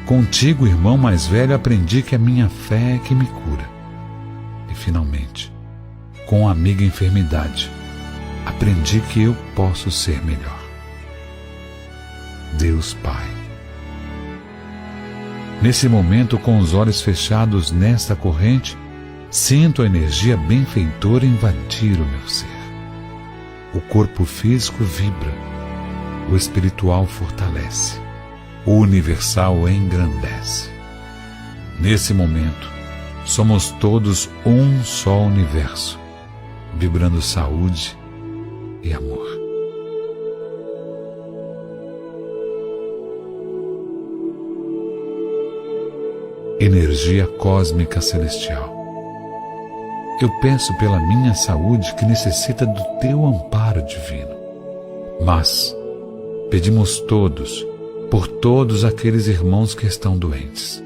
F: Contigo, irmão mais velho, aprendi que a minha fé é que me cura. E, finalmente, com a amiga enfermidade, aprendi que eu posso ser melhor. Deus Pai, nesse momento, com os olhos fechados nesta corrente, sinto a energia benfeitora invadir o meu ser. O corpo físico vibra, o espiritual fortalece, o universal engrandece. Nesse momento, somos todos um só universo, vibrando saúde e amor. Energia cósmica celestial, eu peço pela minha saúde que necessita do teu amparo divino. Mas pedimos todos por todos aqueles irmãos que estão doentes,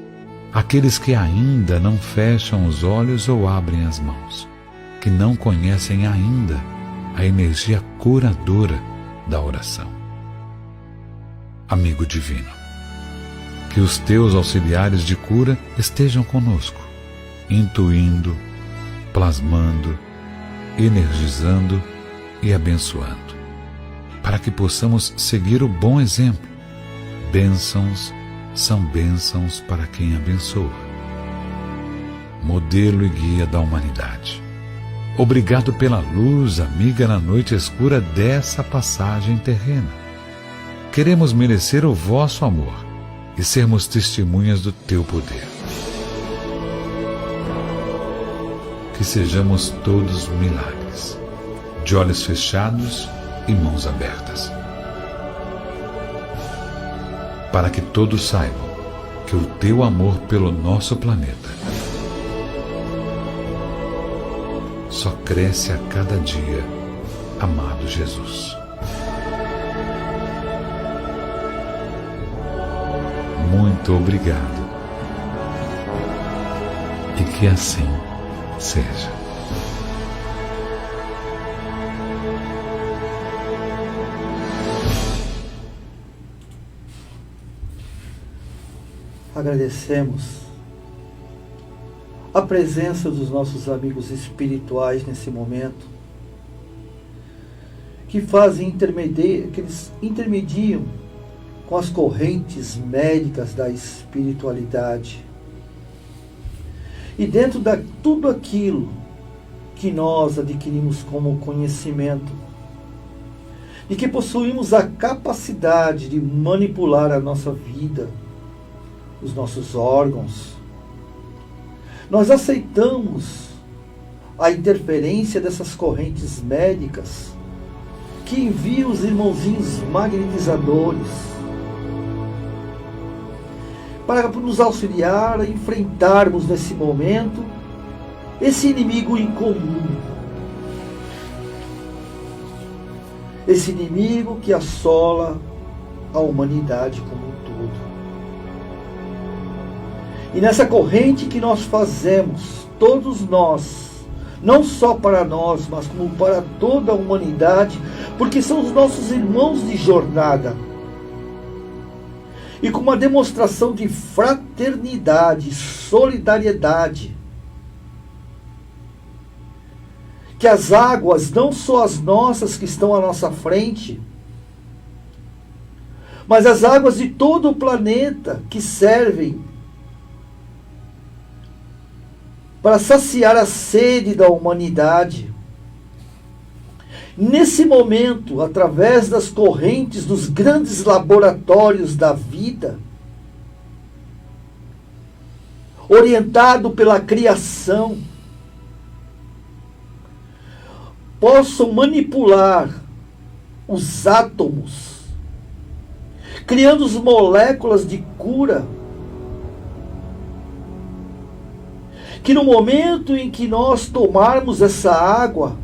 F: aqueles que ainda não fecham os olhos ou abrem as mãos, que não conhecem ainda a energia curadora da oração. Amigo divino, que os teus auxiliares de cura estejam conosco, intuindo, plasmando, energizando e abençoando, para que possamos seguir o bom exemplo. Bênçãos são bênçãos para quem abençoa. Modelo e guia da humanidade. Obrigado pela luz amiga na noite escura dessa passagem terrena. Queremos merecer o vosso amor e sermos testemunhas do teu poder. Que sejamos todos milagres, de olhos fechados e mãos abertas, para que todos saibam que o teu amor pelo nosso planeta só cresce a cada dia, amado Jesus. Muito obrigado, e que assim seja.
B: Agradecemos a presença dos nossos amigos espirituais nesse momento, que fazem que eles intermediam com as correntes médicas da espiritualidade. E dentro de tudo aquilo que nós adquirimos como conhecimento, e que possuímos a capacidade de manipular a nossa vida, os nossos órgãos, nós aceitamos a interferência dessas correntes médicas que enviam os irmãozinhos magnetizadores para nos auxiliar a enfrentarmos nesse momento esse inimigo incomum, esse inimigo que assola a humanidade como um todo. E nessa corrente que nós fazemos, todos nós, não só para nós, mas como para toda a humanidade, porque são os nossos irmãos de jornada. E com uma demonstração de fraternidade, solidariedade, que as águas, não só as nossas que estão à nossa frente, mas as águas de todo o planeta que servem para saciar a sede da humanidade. Nesse momento, através das correntes dos grandes laboratórios da vida, orientado pela criação, possam manipular os átomos, criando as moléculas de cura, que no momento em que nós tomarmos essa água,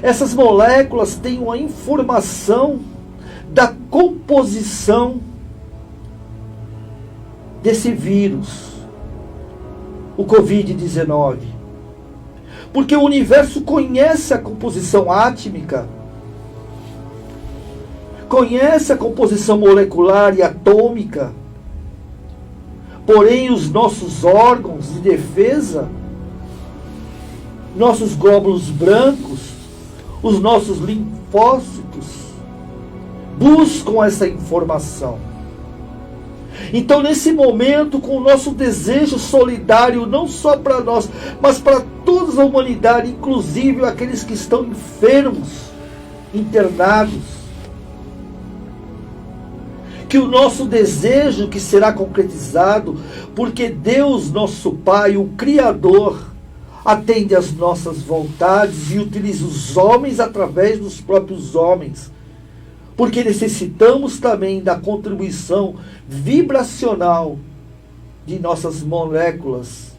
B: essas moléculas tenham a informação da composição desse vírus, o Covid-19. Porque o universo conhece a composição átmica, conhece a composição molecular e atômica. Porém, os nossos órgãos de defesa, nossos glóbulos brancos, os nossos linfócitos, buscam essa informação. Então, nesse momento, com o nosso desejo solidário, não só para nós, mas para toda a humanidade, inclusive aqueles que estão enfermos, internados, que o nosso desejo que será concretizado, porque Deus, nosso Pai, o Criador, atende às nossas vontades e utiliza os homens através dos próprios homens, porque necessitamos também da contribuição vibracional de nossas moléculas.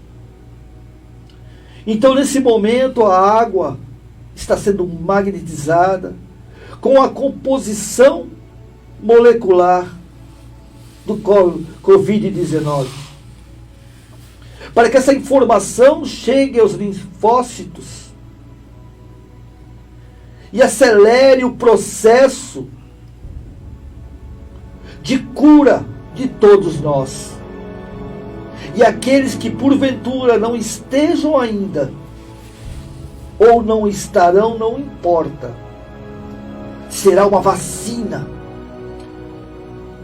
B: Então, nesse momento, a água está sendo magnetizada com a composição molecular do Covid-19, para que essa informação chegue aos linfócitos e acelere o processo de cura de todos nós. E aqueles que porventura não estejam ainda, ou não estarão, não importa, será uma vacina,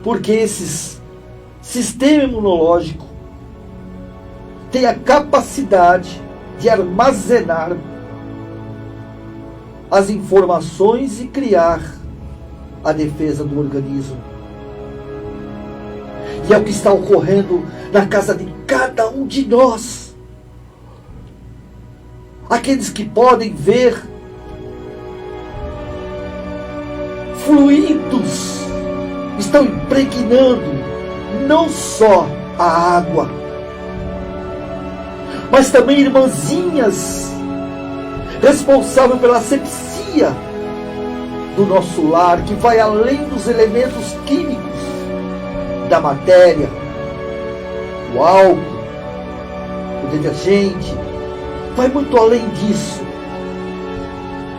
B: porque esse sistema imunológico tem a capacidade de armazenar as informações e criar a defesa do organismo. E é o que está ocorrendo na casa de cada um de nós. Aqueles que podem ver fluidos estão impregnando não só a água, mas também irmãzinhas responsáveis pela asepsia do nosso lar, que vai além dos elementos químicos da matéria, o álcool, o detergente, vai muito além disso.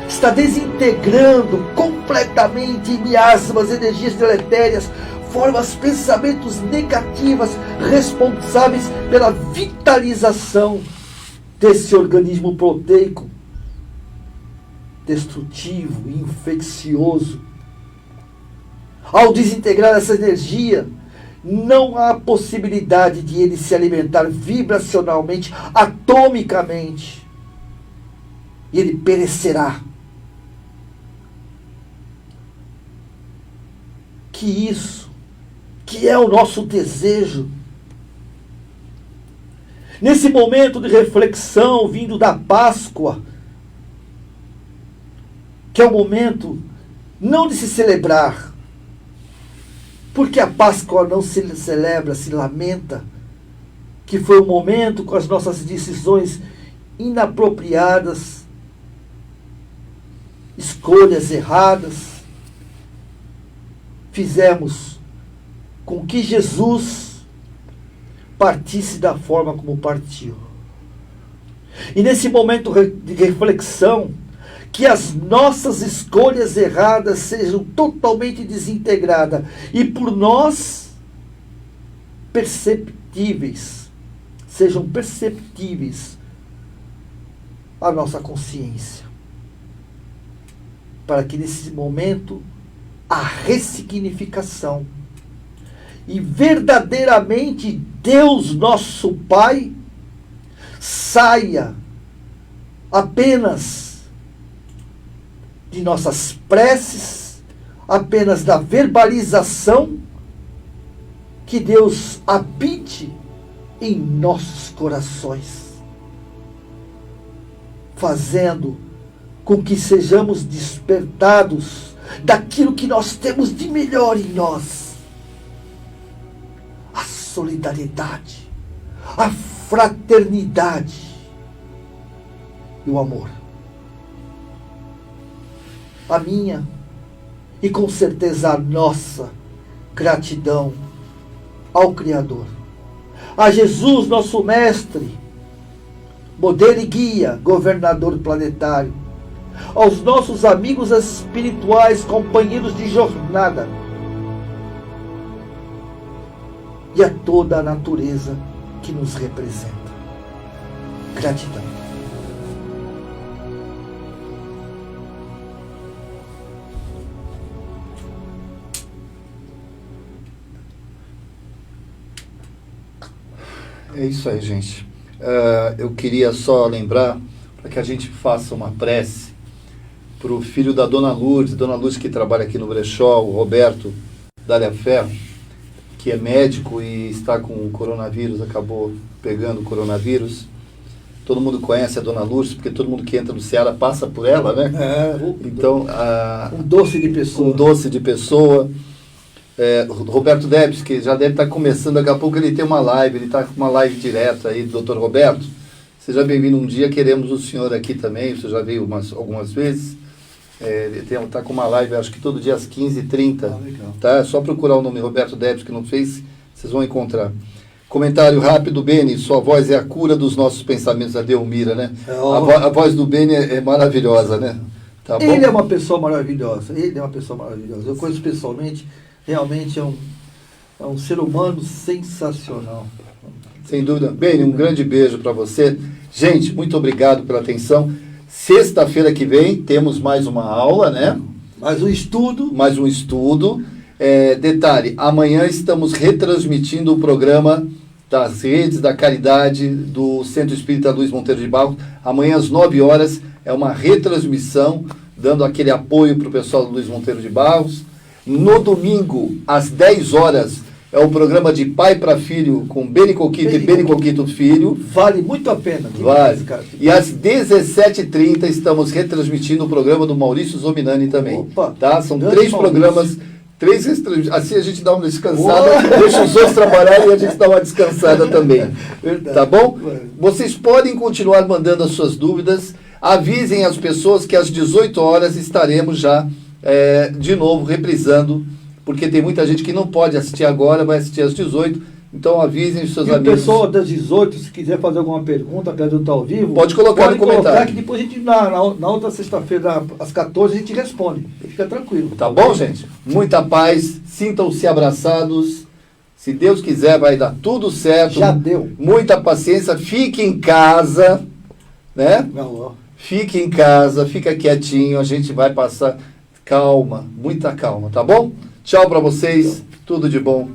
B: Está desintegrando completamente miasmas, energias deletérias, formas, pensamentos negativas responsáveis pela vitalização desse organismo proteico destrutivo, infeccioso. Ao desintegrar essa energia, não há possibilidade de ele se alimentar vibracionalmente, atomicamente. E ele perecerá. Que isso, que é o nosso desejo, nesse momento de reflexão vindo da Páscoa, que é o momento não de se celebrar, porque a Páscoa não se celebra, se lamenta, que foi um momento com as nossas decisões inapropriadas, escolhas erradas, fizemos com que Jesus partisse da forma como partiu. E nesse momento de reflexão, que as nossas escolhas erradas sejam totalmente desintegradas e por nós perceptíveis, sejam perceptíveis à nossa consciência. Para que nesse momento a ressignificação e verdadeiramente Deus nosso Pai saia apenas de nossas preces, apenas da verbalização, que Deus habite em nossos corações, fazendo com que sejamos despertados daquilo que nós temos de melhor em nós: a solidariedade, a fraternidade e o amor. A minha e com certeza a nossa gratidão ao Criador, a Jesus, nosso mestre, modelo e guia, governador planetário, aos nossos amigos espirituais, companheiros de jornada, e a toda a natureza que nos representa. Gratidão.
A: É isso aí, gente. Eu queria só lembrar, para que a gente faça uma prece para o filho da Dona Lourdes que trabalha aqui no Brechó, o Roberto Dália Ferro, que é médico e está com o coronavírus, acabou pegando o coronavírus. Todo mundo conhece a Dona Lourdes, porque todo mundo que entra no Ceará passa por ela, né? Então,
B: um doce de pessoa.
A: Um doce de pessoa. Roberto Debs, que já deve estar começando, daqui a pouco ele tem uma live, ele está com uma live direta aí, Dr. Roberto. Seja bem-vindo um dia, queremos o senhor aqui também, você já veio algumas vezes. Ele está com uma live, acho que todo dia às 15h30. Tá? É só procurar o nome Roberto Debs, que não fez, vocês vão encontrar. Comentário rápido, Beni, sua voz é a cura dos nossos pensamentos, a Delmira, né? A voz do Beni é maravilhosa, né? Tá bom?
B: Ele é uma pessoa maravilhosa, eu conheço pessoalmente, realmente é um ser humano sensacional.
A: Sem dúvida. Beni, um grande beijo para você. Gente, muito obrigado pela atenção. Sexta-feira que vem temos mais uma aula, né?
B: Mais um estudo.
A: Detalhe, amanhã estamos retransmitindo o programa das redes da caridade do Centro Espírita Luiz Monteiro de Barros. Amanhã às 9 horas é uma retransmissão, dando aquele apoio para o pessoal do Luiz Monteiro de Barros. No domingo, às 10 horas, é o programa de pai para filho com Beni Coquito e Beni Coquito Filho.
B: Vale muito a pena.
A: Vale. E às 17h30 estamos retransmitindo o programa do Maurício Zominani também.
B: Opa,
A: tá? São 3 programas, 3 assim a gente dá uma descansada, deixa os outros trabalharem e a gente dá uma descansada também.
B: Verdade.
A: Tá bom? Vocês podem continuar mandando as suas dúvidas. Avisem as pessoas que às 18 horas estaremos já de novo reprisando, porque tem muita gente que não pode assistir agora, vai assistir às 18, Então avisem os seus
B: E o
A: amigos.
B: pessoal das 18, se quiser fazer alguma pergunta ao vivo,
A: Pode colocar no comentário.
B: que depois a gente, na outra sexta-feira, às 14, a gente responde. Fica tranquilo.
A: Tá bom, gente? Muita paz, sintam-se abraçados. Se Deus quiser, vai dar tudo certo.
B: Já deu.
A: Muita paciência, fique em casa, né?
B: Não, ó.
A: Fique em casa, fica quietinho, a gente vai passar calma, muita calma, tá bom? Tchau pra vocês, tudo de bom.